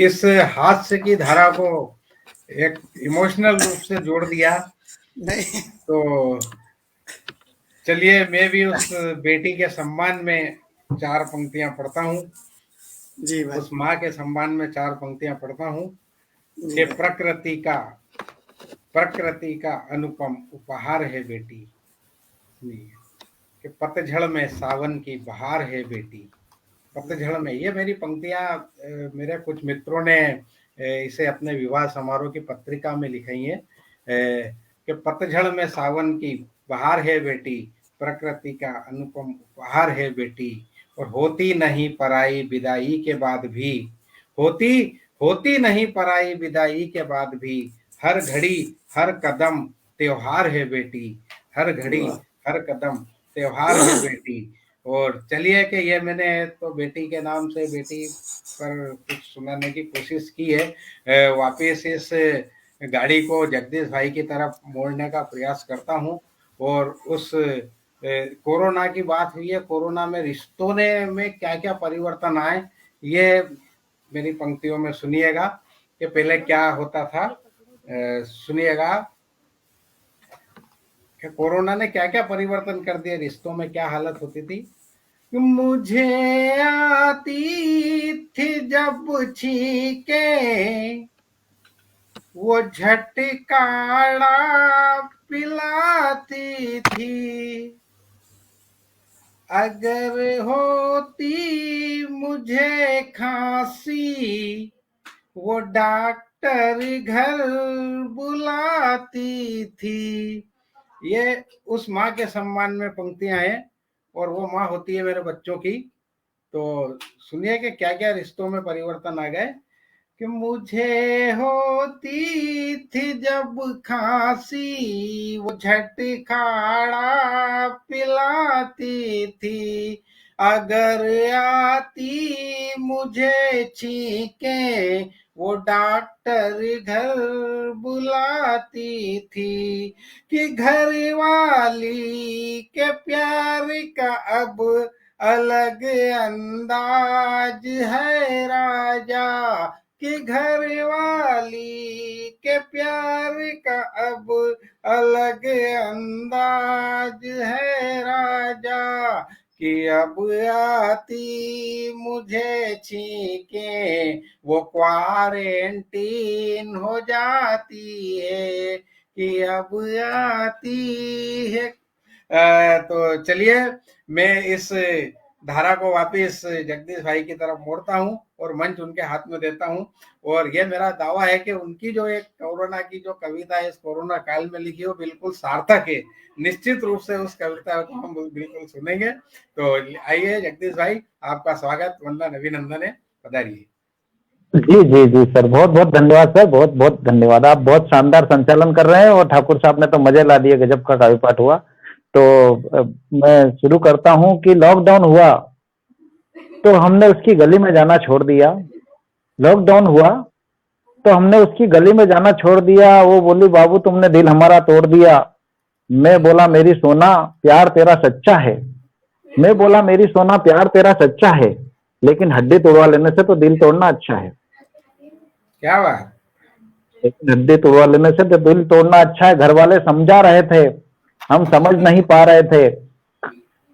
इस हास्य की धारा को एक इमोशनल रूप से जोड़ दिया।
नहीं
तो चलिए मैं भी उस बेटी के सम्मान में 4 पंक्तियां पढ़ता हूँ।
जी भाई।
उस माँ के सम्मान में 4 पंक्तियां पढ़ता हूँ
जी
कि
भाई।
प्रकृति का अनुपम उपहार है बेटी, कि पतझड़ में सावन की बहार है बेटी। पतझड़ में, ये मेरी पंक्तियां मेरे कुछ मित्रों ने इसे अपने विवाह समारोह की पत्रिका में लिखाई है कि पतझड़ में सावन की बहार है बेटी, प्रकृति का अनुपम उपहार है बेटी, और होती नहीं पराई विदाई के बाद भी, होती होती नहीं पराई विदाई के बाद भी, हर घड़ी हर कदम त्योहार है बेटी, हर घड़ी
वाह
हर कदम त्योहार है बेटी। और चलिए कि ये मैंने तो बेटी के नाम से बेटी पर कुछ सुनाने की कोशिश की है। वापिस इस गाड़ी को जगदीश भाई की तरफ मोड़ने का प्रयास करता हूँ। और उस कोरोना की बात हुई है, कोरोना में रिश्तों ने में क्या क्या परिवर्तन आए, ये मेरी पंक्तियों में सुनिएगा कि पहले क्या होता था। सुनिएगा कि कोरोना ने क्या क्या परिवर्तन कर दिया, रिश्तों में क्या हालत होती थी। मुझे आती थी जब छीके वो झटकाड़ा पिलाती थी, अगर होती मुझे खांसी वो डॉक्टर घर बुलाती थी। ये उस माँ के सम्मान में पंक्तियां हैं और वो माँ होती है मेरे बच्चों की। तो सुनिए कि क्या क्या रिश्तों में परिवर्तन आ गए। कि मुझे होती थी जब खांसी वो झटखाड़ा पिलाती थी, अगर आती मुझे छींके वो डॉक्टर घर बुलाती थी। कि घर वाली के प्यार का अब अलग अंदाज है राजा, कि घर वाली के प्यार का अब अलग अंदाज है राजा, कि अब आती मुझे छींके वो क्वारंटीन हो जाती है, कि अब आती है। तो चलिए मैं इस धारा को वापस जगदीश भाई की तरफ मोड़ता हूं और मंच उनके हाथ में देता हूं। और ये मेरा दावा है कि उनकी जो एक कोरोना की जो कविता है इस कोरोना काल में लिखी, वो बिल्कुल सार्थक है। निश्चित रूप से उस कविता को हम बिल्कुल सुनेंगे। तो आइए जगदीश भाई, आपका स्वागत, वंदन अभिनंदन है, पधारिए।
जी जी जी सर, बहुत बहुत धन्यवाद सर, बहुत बहुत धन्यवाद। आप बहुत शानदार संचालन कर रहे हैं और ठाकुर साहब ने तो मजे ला दिए, गजब का काव्य पाठ हुआ। तो मैं शुरू करता हूं कि लॉकडाउन हुआ तो हमने उसकी गली में जाना छोड़ दिया। लॉकडाउन हुआ तो हमने उसकी गली में जाना छोड़ दिया। वो बोली बाबू तुमने दिल हमारा तोड़ दिया। मैं बोला मेरी सोना प्यार तेरा सच्चा है। मैं बोला मेरी सोना प्यार तेरा सच्चा है, लेकिन हड्डी तोड़वा लेने से तो दिल तोड़ना अच्छा है।
क्या बात।
लेकिन हड्डी तोड़वा लेने से तो दिल तोड़ना अच्छा है। घर वाले समझा रहे थे, हम समझ नहीं पा रहे थे।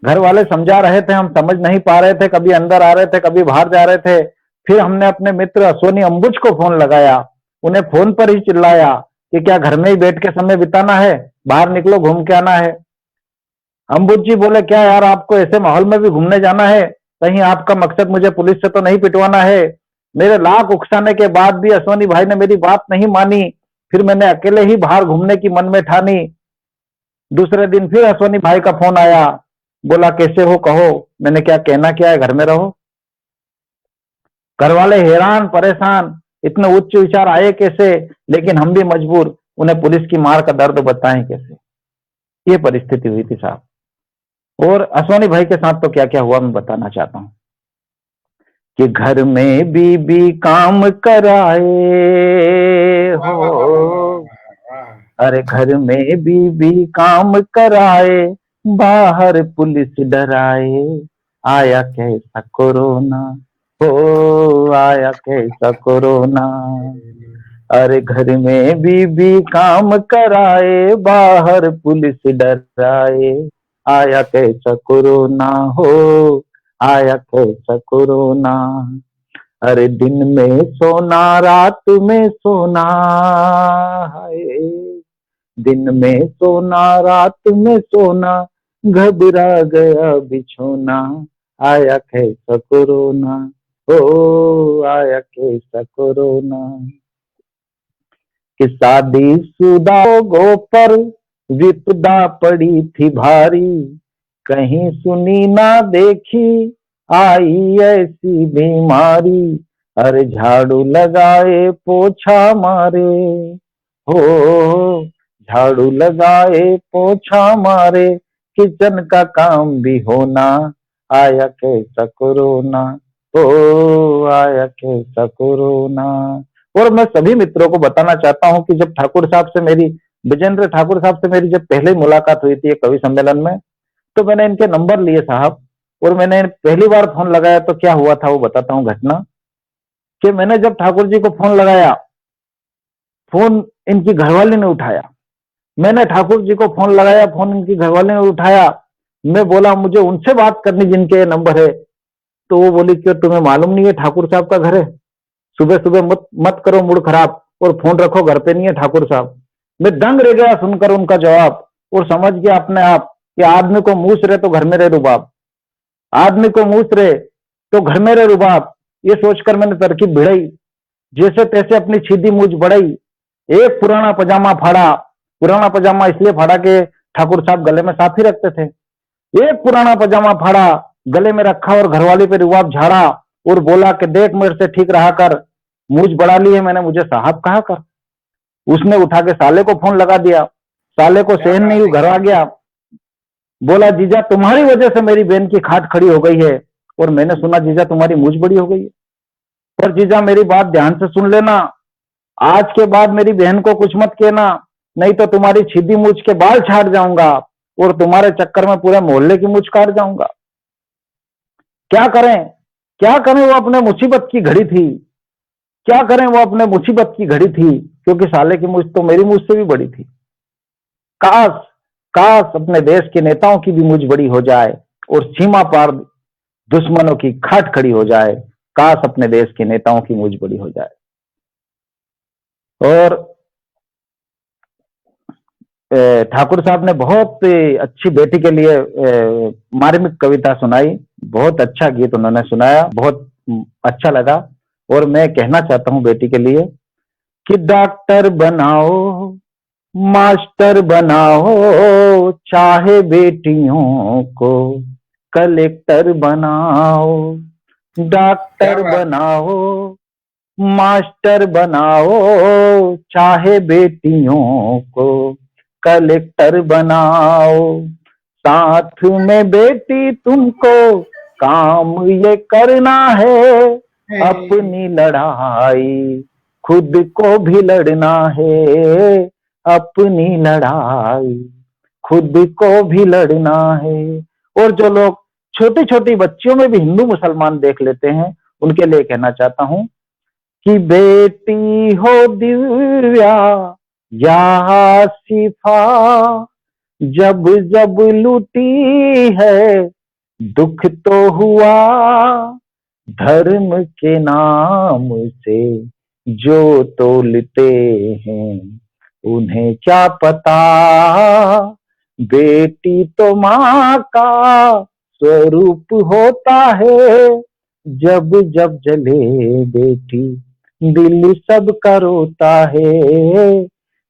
घर वाले समझा रहे थे, हम समझ नहीं पा रहे थे। कभी अंदर आ रहे थे, कभी बाहर जा रहे थे। फिर हमने अपने मित्र अश्वनी अंबुज को फोन लगाया, उन्हें फोन पर ही चिल्लाया कि क्या घर में ही बैठ के समय बिताना है, बाहर निकलो घूम के आना है। अंबुज जी बोले क्या यार, आपको ऐसे माहौल में भी घूमने जाना है? कहीं आपका मकसद मुझे पुलिस से तो नहीं पिटवाना है? मेरे लाख उकसाने के बाद भी अश्वनी भाई ने मेरी बात नहीं मानी। फिर मैंने अकेले ही बाहर घूमने की मन में ठानी। दूसरे दिन फिर अश्वनी भाई का फोन आया, बोला कैसे हो कहो। मैंने क्या कहना, क्या है, घर में रहो। घर वाले हैरान परेशान, इतने उच्च विचार आए कैसे, लेकिन हम भी मजबूर, उन्हें पुलिस की मार का दर्द बताएं कैसे। ये परिस्थिति हुई थी साहब। और अश्वनी भाई के साथ तो क्या क्या हुआ मैं बताना चाहता हूं कि घर में बीबी काम कराए हो, अरे घर में बीबी काम कराए, बाहर पुलिस डराए, आया कैसा कोरोना हो, आया कैसा कोरोना। अरे घर में बीबी काम कराए, बाहर पुलिस डराए, आया कैसा कोरोना हो, आया कैसा कोरोना। अरे दिन में सोना रात में सोना है, दिन में सोना रात में सोना, घबरा गया बिछोना, आया कैसा कोरोना हो, आया कैसा कोरोना। कि शादीशुदा लोगों पर विपदा पड़ी थी भारी, कहीं सुनी ना देखी आई ऐसी बीमारी, अरे झाड़ू लगाए पोछा मारे, हो झाड़ू लगाए पोछा मारे, किचन का काम भी होना, आया कैसा कोरोना, ओ आया कैसा कोरोना। और मैं सभी मित्रों को बताना चाहता हूं कि जब ठाकुर साहब से मेरी, विजेंद्र ठाकुर साहब से मेरी जब पहले मुलाकात हुई थी कवि सम्मेलन में, तो मैंने इनके नंबर लिए साहब, और मैंने पहली बार फोन लगाया तो क्या हुआ था वो बताता हूँ घटना। कि मैंने जब ठाकुर जी को फोन लगाया, फोन इनकी घरवाली ने उठाया, मैंने ठाकुर जी को फोन लगाया, फोन इनकी घरवाली ने उठाया, मैं बोला मुझे उनसे बात करनी जिनके ये नंबर है। तो वो बोली कि तुम्हें मालूम नहीं है ठाकुर साहब का घर है, सुबह सुबह मत मत करो मूड खराब, और फोन रखो, घर पे नहीं है ठाकुर साहब। मैं दंग रह गया सुनकर उनका जवाब, और समझ गया अपने आप कि आदमी को मूस रहे तो घर में रहे रुबाब, आदमी को मूस रहे तो घर में रहे रुबाब। ये सोचकर मैंने तरकीब भिड़ाई, जैसे तैसे अपनी सीधी मूछ बढ़ाई, एक पुराना पजामा फाड़ा, पुराना पजामा इसलिए फाड़ा कि ठाकुर साहब गले में साफी रखते थे, एक पुराना पजामा फाड़ा, गले में रखा और घरवाली पे रुबाब झाड़ा, और बोला कि देख मेरे से ठीक रहा कर, मूछ बढ़ा ली है मैंने, मुझे साहब कहा कर। उसने उठा के साले को फोन लगा दिया, साले को सहन नहीं हुई, घर आ गया, बोला जीजा तुम्हारी वजह से मेरी बहन की खाट खड़ी हो गई है, और मैंने सुना जीजा तुम्हारी मूछ बड़ी हो गई है। पर जीजा मेरी बात ध्यान से सुन लेना, आज के बाद मेरी बहन को कुछ मत कहना, नहीं तो तुम्हारी सीधी मूछ के बाल छाट जाऊंगा, और तुम्हारे चक्कर में पूरे मोहल्ले की मूछ काट जाऊंगा। क्या करें, क्या करें, वो अपने मुसीबत की घड़ी थी, क्या करें, वो अपने मुसीबत की घड़ी थी, क्योंकि साले की मूछ तो मेरी मूछ से भी बड़ी थी। काश काश अपने देश के नेताओं की भी मूछ बड़ी हो जाए, और सीमा पार दुश्मनों की खाट खड़ी हो जाए, काश अपने देश के नेताओं की मूछ बड़ी हो जाए। और ठाकुर साहब ने बहुत अच्छी बेटी के लिए मार्मिक कविता सुनाई, बहुत अच्छा गीत उन्होंने सुनाया, बहुत अच्छा लगा। और मैं कहना चाहता हूं बेटी के लिए कि डॉक्टर बनाओ, मास्टर बनाओ, चाहे बेटियों को कलेक्टर बनाओ, डॉक्टर बनाओ, मास्टर बनाओ, चाहे बेटियों को कलेक्टर बनाओ, साथ में बेटी तुमको काम ये करना है, अपनी लड़ाई खुद को भी लड़ना है, अपनी लड़ाई खुद को भी लड़ना है। और जो लोग छोटी छोटी बच्चियों में भी हिंदू मुसलमान देख लेते हैं, उनके लिए कहना चाहता हूं कि बेटी हो दिव्या या शिफा, जब जब लूटी है दुख तो हुआ, धर्म के नाम से जो तोलते हैं उन्हें क्या पता, बेटी तो माँ का स्वरूप होता है, जब जब जले बेटी दिल सबका रोता है,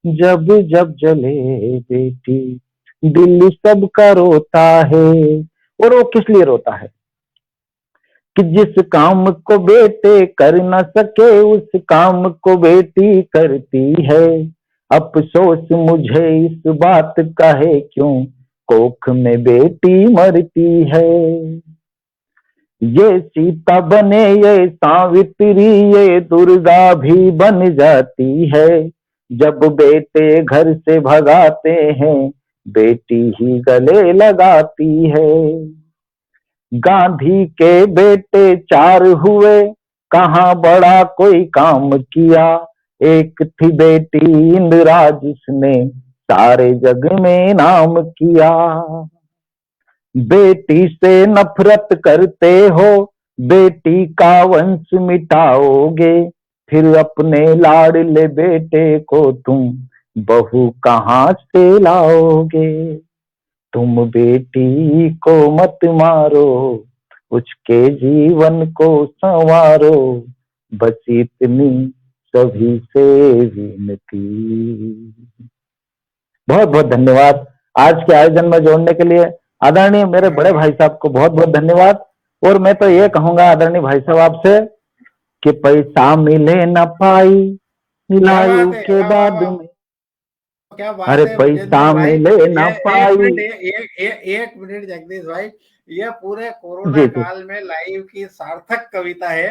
जब जब जले बेटी दिल सबका रोता है। और वो किस लिए रोता है कि जिस काम को बेटे कर न सके उस काम को बेटी करती है, अफसोस मुझे इस बात का है क्यों कोख में बेटी मरती है। ये सीता बने ये सावित्री ये दुर्गा भी बन जाती है, जब बेटे घर से भगाते हैं बेटी ही गले लगाती है। गांधी के बेटे 4 हुए, कहाँ बड़ा कोई काम किया, एक थी बेटी इंदिरा जिसने सारे जग में नाम किया। बेटी से नफरत करते हो, बेटी का वंश मिटाओगे, फिर अपने लाडले बेटे को तुम बहू कहाँ से लाओगे। तुम बेटी को मत मारो, उसके जीवन को संवारो, बस इतनी सभी से विनती। बहुत बहुत धन्यवाद आज के आयोजन में जोड़ने के लिए। आदरणीय मेरे बड़े भाई साहब को बहुत बहुत धन्यवाद। और मैं तो ये कहूंगा आदरणीय भाई साहब आपसे कि पैसा मिले न पाई
क्या बात
लायु
है,
के
वाह वाह
बाद
वाह,
में।
क्या
अरे
बात है
पैसा
विजेंद्र भाई।
मिले न
ये एक
पाई।
मिनट, एक मिनट जगदीश भाई, ये पूरे कोरोना
जी जी।
काल में लाइव की सार्थक कविता है।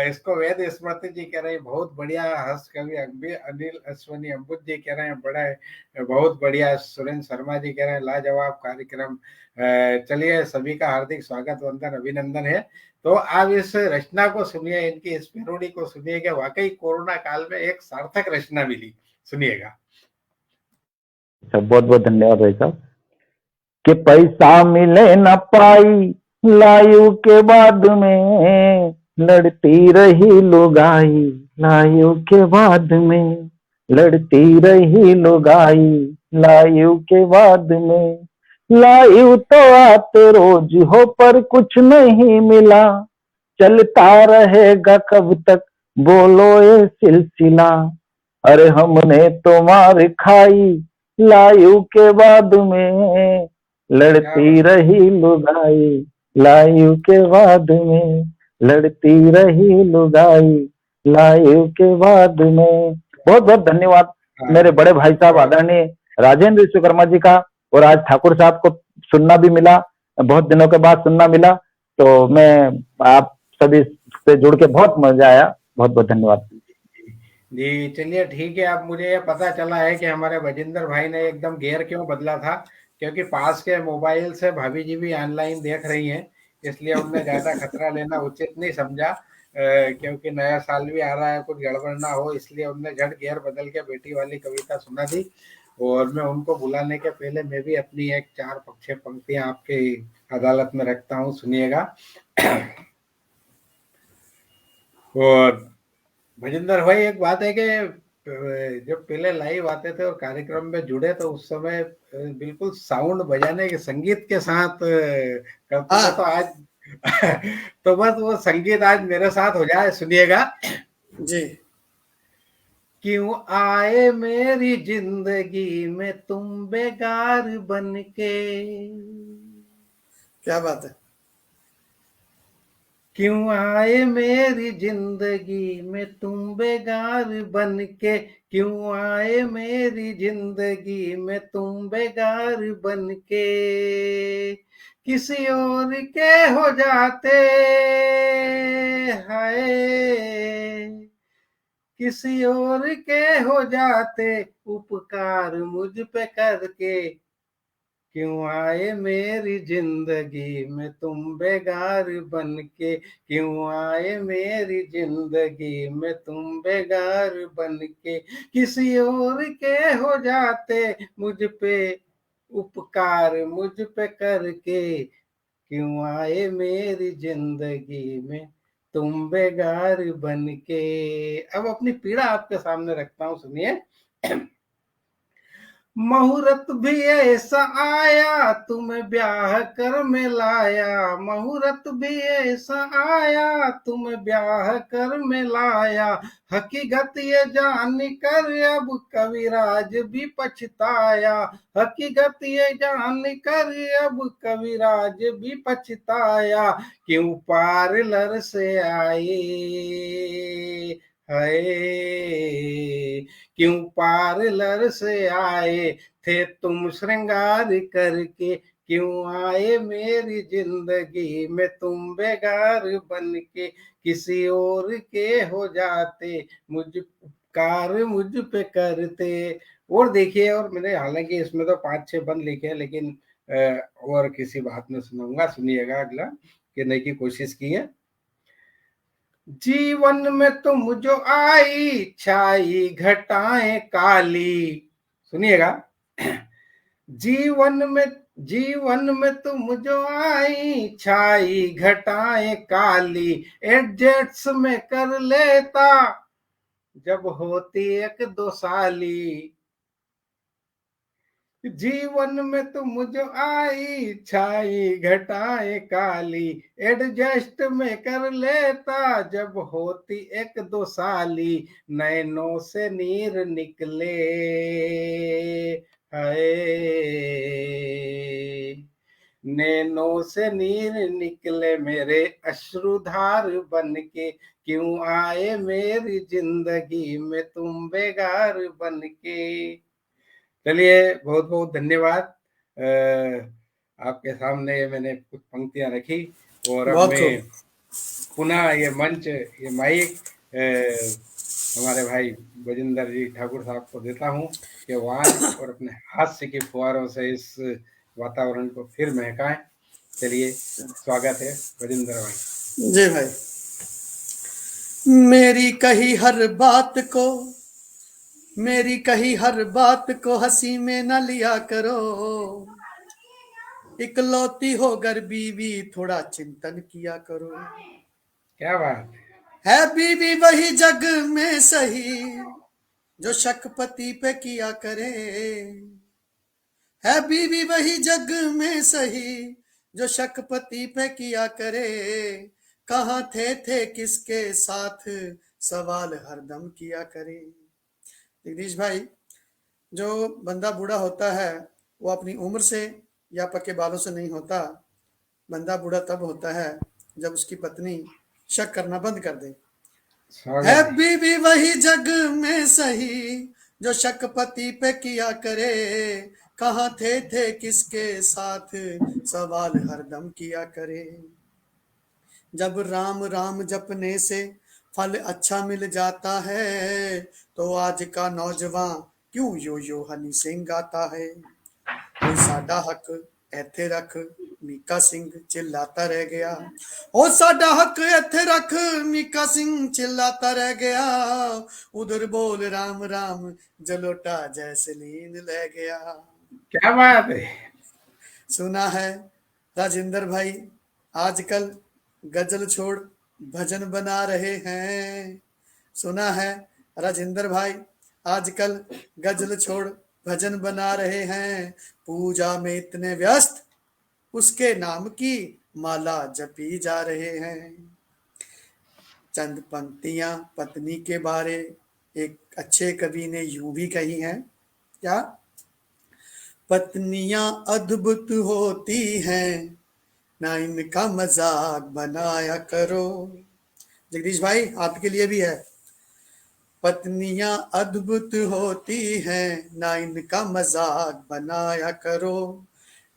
इसको वेद स्मृति जी कह रहे हैं बहुत बढ़िया, हर्ष कवि अनिल अश्वनी अम्बुज जी कह रहे हैं बड़ा है, बहुत बढ़िया, सुरेंद्र शर्मा जी कह रहे हैं लाजवाब कार्यक्रम। चलिए, सभी का हार्दिक स्वागत, वंदन, अभिनंदन है। तो आप इस रचना को सुनिए, इनकी इस पेरोडी को सुनिए कि वाकई कोरोना काल में एक सार्थक रचना मिली। सुनिएगा।
बहुत बहुत धन्यवाद भाई साहब। कि पैसा मिले न पाई लायु के बाद में, लड़ती रही लुगाई लायु के बाद में, लड़ती रही लुगाई लायु के बाद में। लायु तो आते रोज हो पर कुछ नहीं मिला, चलता रहेगा कब तक बोलो ये सिलसिला। अरे हमने तो मार खाई लायु के बाद में, लड़ती रही लुगाई लायु के बाद में, लड़ती रही लुगाई लायु के बाद में। बहुत बहुत धन्यवाद मेरे बड़े भाई साहब आदरणीय राजेंद्र विश्वकर्मा जी का। और आज ठाकुर साहब को सुनना भी मिला, बहुत दिनों के बाद सुनना मिला, तो मैं आप सभी से जुड़ के बहुत मजा आया। बहुत बहुत धन्यवाद
जी। चलिए ठीक है, अब मुझे ये पता चला है कि हमारे भजिंदर भाई ने एकदम गियर क्यों बदला था, क्योंकि पास के मोबाइल से भाभी जी भी ऑनलाइन देख रही हैं, इसलिए उनने ज्यादा खतरा लेना उचित नहीं समझा। क्योंकि नया साल भी आ रहा है, कुछ गड़बड़ ना हो, इसलिए उनने झट गियर बदल के बेटी वाली कविता सुना दी। और मैं उनको बुलाने के पहले मैं भी अपनी एक 4 पंक्तियां आपके अदालत में रखता हूँ, सुनिएगा। और भजिंदर भाई, एक बात है कि जब पहले लाइव आते थे और कार्यक्रम में जुड़े तो उस समय बिल्कुल साउंड बजाने के संगीत के साथ करते थे, तो आज तो बस वो संगीत आज मेरे साथ हो जाए, सुनिएगा।
जी।
क्यों आए मेरी जिंदगी में तुम बेगार बन के,
क्या बात है।
क्यों आए मेरी जिंदगी में तुम बेगार बन के, क्यों आए मेरी जिंदगी में तुम बेगार बन के, किसी और के हो जाते हाय, किसी और के हो जाते उपकार मुझ पे करके, क्यों आए मेरी जिंदगी में तुम बेगार बन के, क्यों आए मेरी जिंदगी में तुम बेगार बन के, किसी और के हो जाते मुझ पे उपकार मुझ पे करके, क्यों आए मेरी जिंदगी में तुम बेगार बन के। अब अपनी पीड़ा आपके सामने रखता हूं, सुनिए। मुहूर्त भी ऐसा आया तुम्हें ब्याह कर में लाया, मुहूर्त भी ऐसा आया तुम्हें ब्याह कर में लाया, हकीकत ये जान कर अब कविराज भी पछताया, हकीकत ये जान कर अब कविराज भी पछताया, क्यों पार्लर से आए हाय, क्यों पार्लर से आए थे तुम श्रृंगार करके, क्यों आए मेरी जिंदगी में तुम बेगार बन के, किसी और के हो जाते मुझ कार मुझ पे करते। और देखिए, और मैंने हालांकि इसमें तो 5-6 बंद लिखे हैं, लेकिन और किसी बात में सुनाऊंगा, सुनिएगा अगला, कहने की कोशिश की है। जीवन में तुम जो आई छाई घटाएं काली, सुनिएगा। जीवन में तुम जो आई छाई घटाएं काली, एडजस्ट में कर लेता जब होती 1-2 साली, जीवन में तुम जो आई छाई घटाए काली, एडजस्ट में कर लेता जब होती 1-2 साली, नैनों से नीर निकले हाय, नैनों से नीर निकले मेरे अश्रुधार बन के, क्यों आए मेरी जिंदगी में तुम बेगार बन के। चलिए, बहुत बहुत धन्यवाद। आपके सामने मैंने कुछ पंक्तियां रखी और अब
बहुत
मैं
खूब।
पुनः ये मंच, ये माइक हमारे भाई बजिंदर जी ठाकुर साहब को देता हूँ कि वान और अपने हास्य के फुहारों से इस वातावरण को फिर महकाएं। चलिए, स्वागत है बजिंदर भाई।
जी भाई। मेरी कही हर बात को हंसी में न लिया करो, इकलौती होकर बीवी थोड़ा चिंतन किया करो।
क्या बात
है बीवी वही जग में सही जो शक पति पे किया करे, है बीवी वही जग में सही जो शक पति पे किया करे। कहाँ थे किसके साथ सवाल हरदम किया करे। जगदीश भाई, जो बंदा बूढ़ा होता है वो अपनी उम्र से या पक्के बालों से नहीं होता। बंदा बूढ़ा तब होता है जब उसकी पत्नी शक करना बंद कर दे। है
स्वागत है।
बीवी वही जग में सही जो शक पति पे किया करे। कहाँ थे किसके साथ सवाल हरदम किया करे। जब राम राम जपने से फल अच्छा मिल जाता है, तो आज का नौजवान क्यों यो यो हनी सिंह गाता है। कोई साडा हक ਇੱਥੇ रख, मीका सिंह चिल्लाता रह गया। ओ साडा हक ਇੱਥੇ रख, मीका सिंह चिल्लाता रह गया। उधर बोल राम राम जलोटा जैसलीन ले गया।
क्या बात है।
सुना है राजेंद्र भाई आजकल गजल छोड़ भजन बना रहे हैं। सुना है राजेंद्र भाई आजकल गजल छोड़ भजन बना रहे हैं। पूजा में इतने व्यस्त उसके नाम की माला जपी जा रहे हैं। चंद पंक्तियां पत्नी के बारे एक अच्छे कवि ने यूं भी कही हैं। क्या? पत्नियां अद्भुत होती हैं, ना इनका मजाक बनाया करो। जगदीश भाई आपके लिए भी है। पत्नियां अद्भुत होती हैं, ना इनका मजाक बनाया करो।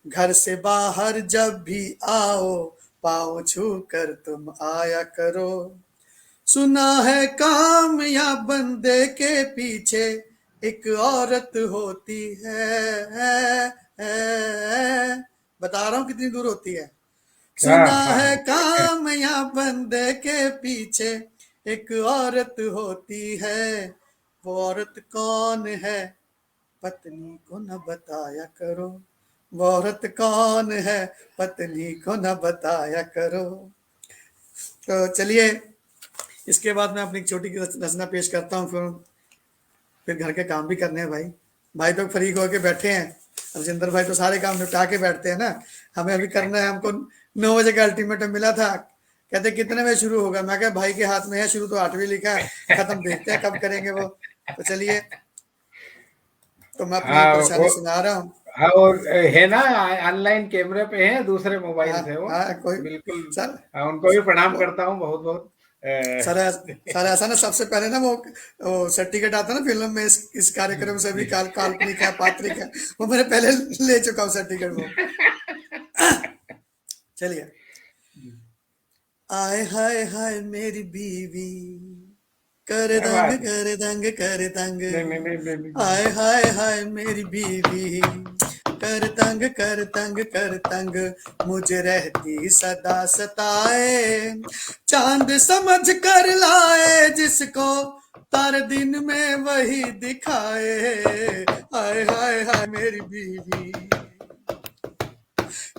घर से बाहर जब भी आओ पाँव छू कर तुम आया करो। सुना है कामयाब बंदे के पीछे एक औरत होती है। बता रहा हूं कितनी दूर होती है। सुना है कामयाब बंदे के पीछे एक औरत होती है। वो औरत कौन है पत्नी को न बताया करो। वो औरत कौन है पत्नी को न बताया करो। तो चलिए, इसके बाद मैं अपनी छोटी रचना पेश करता हूँ। फिर घर के काम भी करने हैं भाई। भाई तो फ्री होके बैठे हैं। राजेंद्र भाई तो सारे काम निपटा के बैठते हैं ना। हमें अभी करना है। हमको 9 बजे का अल्टीमेटम मिला था। कहते कितने बजे शुरू होगा। मैं कहा भाई के हाथ में है, शुरू तो 8 बजे लिखा है, खत्म देखते हैं कब करेंगे वो। तो चलिए, तो मैं अपनी परेशानी सुना रहा हूँ।
हाँ, और है ना ऑनलाइन कैमरे पे है दूसरे मोबाइल से वो।
कोई
बिल्कुल
सर,
उनको भी प्रणाम करता हूँ बहुत बहुत।
सर ऐसा ना, सबसे पहले ना वो सर्टिफिकेट आता है ना फिल्म में, इस कार्यक्रम से भी काल्पनिक है पात्रिक है, वो मैंने पहले ले चुका हूँ सर्टिफिकेट वो। चलिए। आय हाय हाय मेरी बीवी कर दंग कर दंग कर दंग। आय हाय हाय मेरी बीवी कर तंग मुझे रहती सदा सताए। चांद समझ कर लाए जिसको तारे दिन में वही दिखाए। हाय हाय हाय मेरी बीवी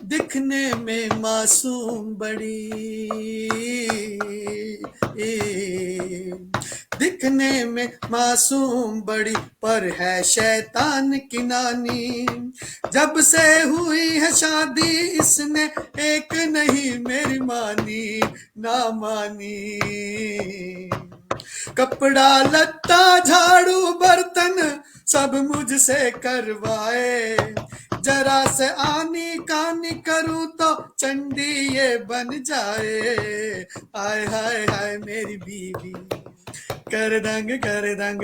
दिखने में मासूम बड़ी, दिखने में मासूम बड़ी पर है शैतान की नानी। जब से हुई है शादी इसने एक नहीं मेरी मानी ना मानी। कपड़ा लत्ता झाड़ू बर्तन सब मुझसे करवाए। जरा से आनी कानी करूं तो चंडी ये बन जाए। आय हाय हाय मेरी बीवी कर दंग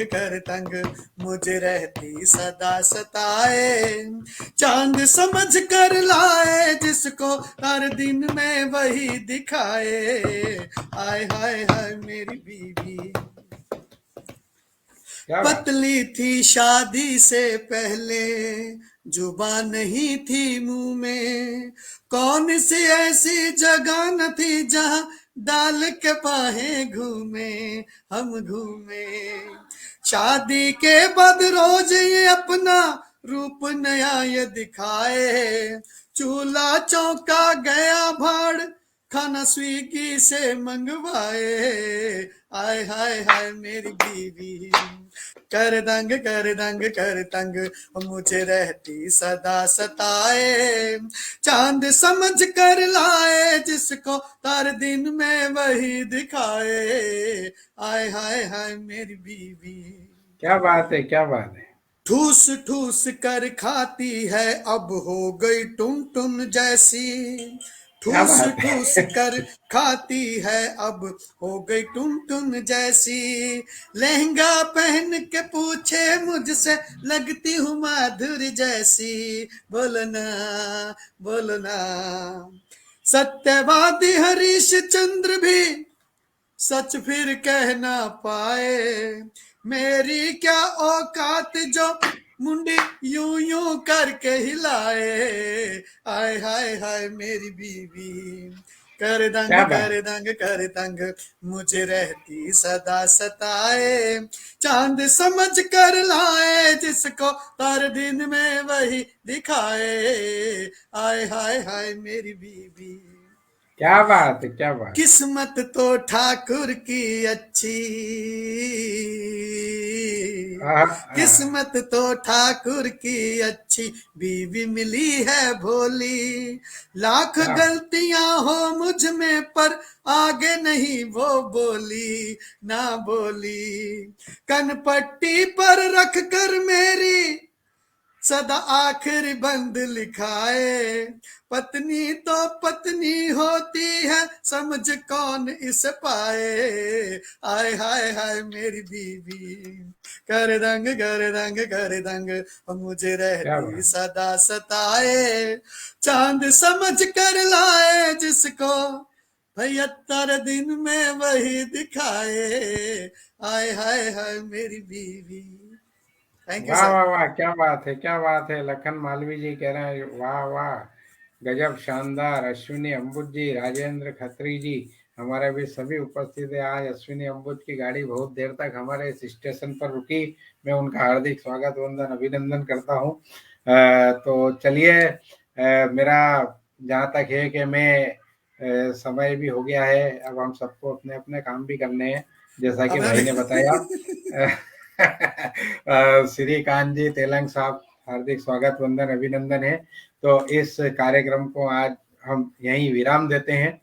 कर तंग, मुझे रहती सदा सताए। चांद समझ कर लाए जिसको, हर दिन में वही दिखाए। आय हाय हाय मेरी बीवी
क्या बात।
पतली थी शादी से पहले, जुबान नहीं थी मुंह में। कौन सी ऐसी जगह न थी जहां डाल के बाहें घूमे, हम घूमे। शादी के बाद रोज ये अपना रूप नया ये दिखाए। चूल्हा चौका गया भाड़, खाना स्विगी से मंगवाए। आय हाय हाय मेरी बीवी कर दंग कर तंग, मुझे रहती सदा सताए। चांद समझ कर लाए जिसको, हर दिन में वही दिखाए। आय हाय हाय मेरी बीवी
क्या बात है, क्या बात है।
ठूस ठूस कर खाती है, अब हो गई टुन टुन जैसी।
क्या
ठूस
बात है।
ठूस कर खाती है, अब हो गई टुन टुन जैसी। लहंगा पहन के पूछे मुझसे, लगती हूँ माधुरी जैसी। बोलना बोलना सत्यवादी हरीश चंद्र भी सच फिर कह ना पाए। मेरी क्या औकात जो मुंडी यूं यूं करके हिलाए। आय हाय हाय मेरी बीवी कर
क्या बात।
दंग कर तंग, मुझे रहती सदा सताए। चांद समझ कर लाए जिसको, हर दिन में वही दिखाए। आय हाय हाय मेरी बीवी
क्या बात है, क्या बात।
किस्मत तो ठाकुर की अच्छी,
आह,
किस्मत तो ठाकुर की अच्छी, बीवी मिली है भोली। लाख
क्या।
गलतियां हो मुझ में पर आगे नहीं वो बोली ना बोली। कनपट्टी पर रख कर मेरी सदा आखिर बंद लिखाए। पत्नी तो पत्नी होती है, समझ कौन इस पाए। आय हाय हाय मेरी बीवी कर दंग मुझे
क्या
रहती
बात।
सदा सताए। चांद समझ कर लाए जिसको, 75 दिन में वही दिखाए। आय हाय हाय मेरी बीवी। थैंक यू
वाह
सर।
वाह वाह, क्या बात है, क्या बात है। लखन मालवी जी कह रहे हैं वाह वाह, गजब शानदार। अश्विनी अम्बुज जी, राजेंद्र खत्री जी, हमारे भी सभी उपस्थित है। आज अश्विनी अम्बुज की गाड़ी बहुत देर तक हमारे इस स्टेशन पर रुकी, मैं उनका हार्दिक स्वागत वंदन अभिनंदन करता हूँ। तो चलिए, मेरा जहाँ तक है कि मैं समय भी हो गया है, अब हम सबको अपने अपने काम भी करने हैं, जैसा कि
अब
भाई ने बताया। श्रीकांत जी तेलंग साहब, हार्दिक स्वागत वंदन अभिनंदन है। तो इस कार्यक्रम को आज हम यहीं विराम देते हैं,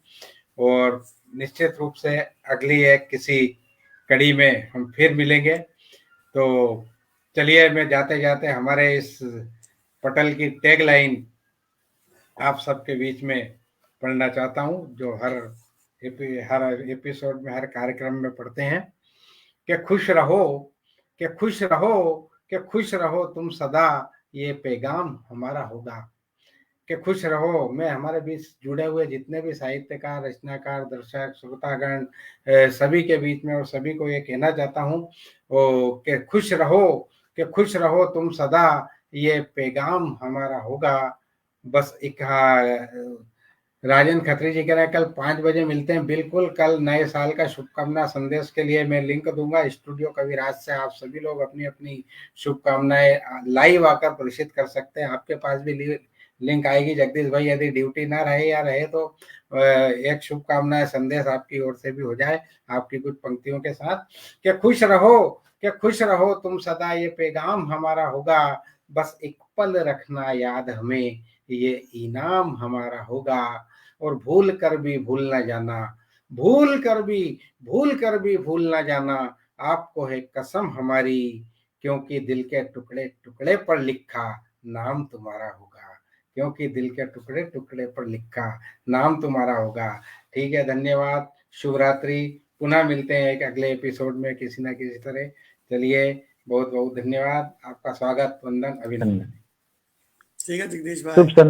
और निश्चित रूप से अगली एक किसी कड़ी में हम फिर मिलेंगे। तो चलिए, मैं जाते जाते हमारे इस पटल की टैग लाइन आप सबके बीच में पढ़ना चाहता हूँ, जो हर एपिसोड में, हर कार्यक्रम में पढ़ते हैं कि खुश रहो, कि खुश रहो, कि खुश रहो तुम सदा, ये पैगाम हमारा होगा। कि खुश रहो। मैं हमारे बीच जुड़े हुए जितने भी साहित्यकार, रचनाकार, दर्शक, श्रोतागण, सभी के बीच में और सभी को ये कहना चाहता हूँ कि खुश रहो, कि खुश रहो तुम सदा, ये पैगाम हमारा होगा। बस एक राजन खत्री जी कह रहे हैं कल 5 बजे मिलते हैं। बिल्कुल, कल नए साल का शुभकामना संदेश के लिए मैं लिंक दूंगा स्टूडियो कविराज से। आप सभी लोग अपनी अपनी शुभकामनाएं लाइव आकर प्रेषित कर सकते हैं। आपके पास भी लिंक आएगी जगदीश भाई, यदि ड्यूटी ना रहे या रहे तो एक शुभकामना संदेश आपकी ओर से भी हो जाए, आपकी कुछ पंक्तियों के साथ। कि खुश रहो, कि खुश रहो तुम सदा, ये पैगाम हमारा होगा। बस एक पल रखना याद हमें, ये इनाम हमारा होगा। और भूल कर भी भूल ना जाना, भूल कर भी भूल ना जाना, आपको है कसम हमारी, क्योंकि दिल के टुकड़े टुकड़े पर लिखा नाम तुम्हारा होगा, क्योंकि दिल के टुकड़े टुकड़े पर लिखा नाम तुम्हारा होगा। ठीक है, धन्यवाद, शुभ रात्रि। पुनः मिलते हैं एक अगले एपिसोड में किसी ना किसी तरह। चलिए, बहुत बहुत धन्यवाद, आपका स्वागत, वंदन, अभिनंदन।
ठीक है जगदीश भाई।
शुभ संध्या।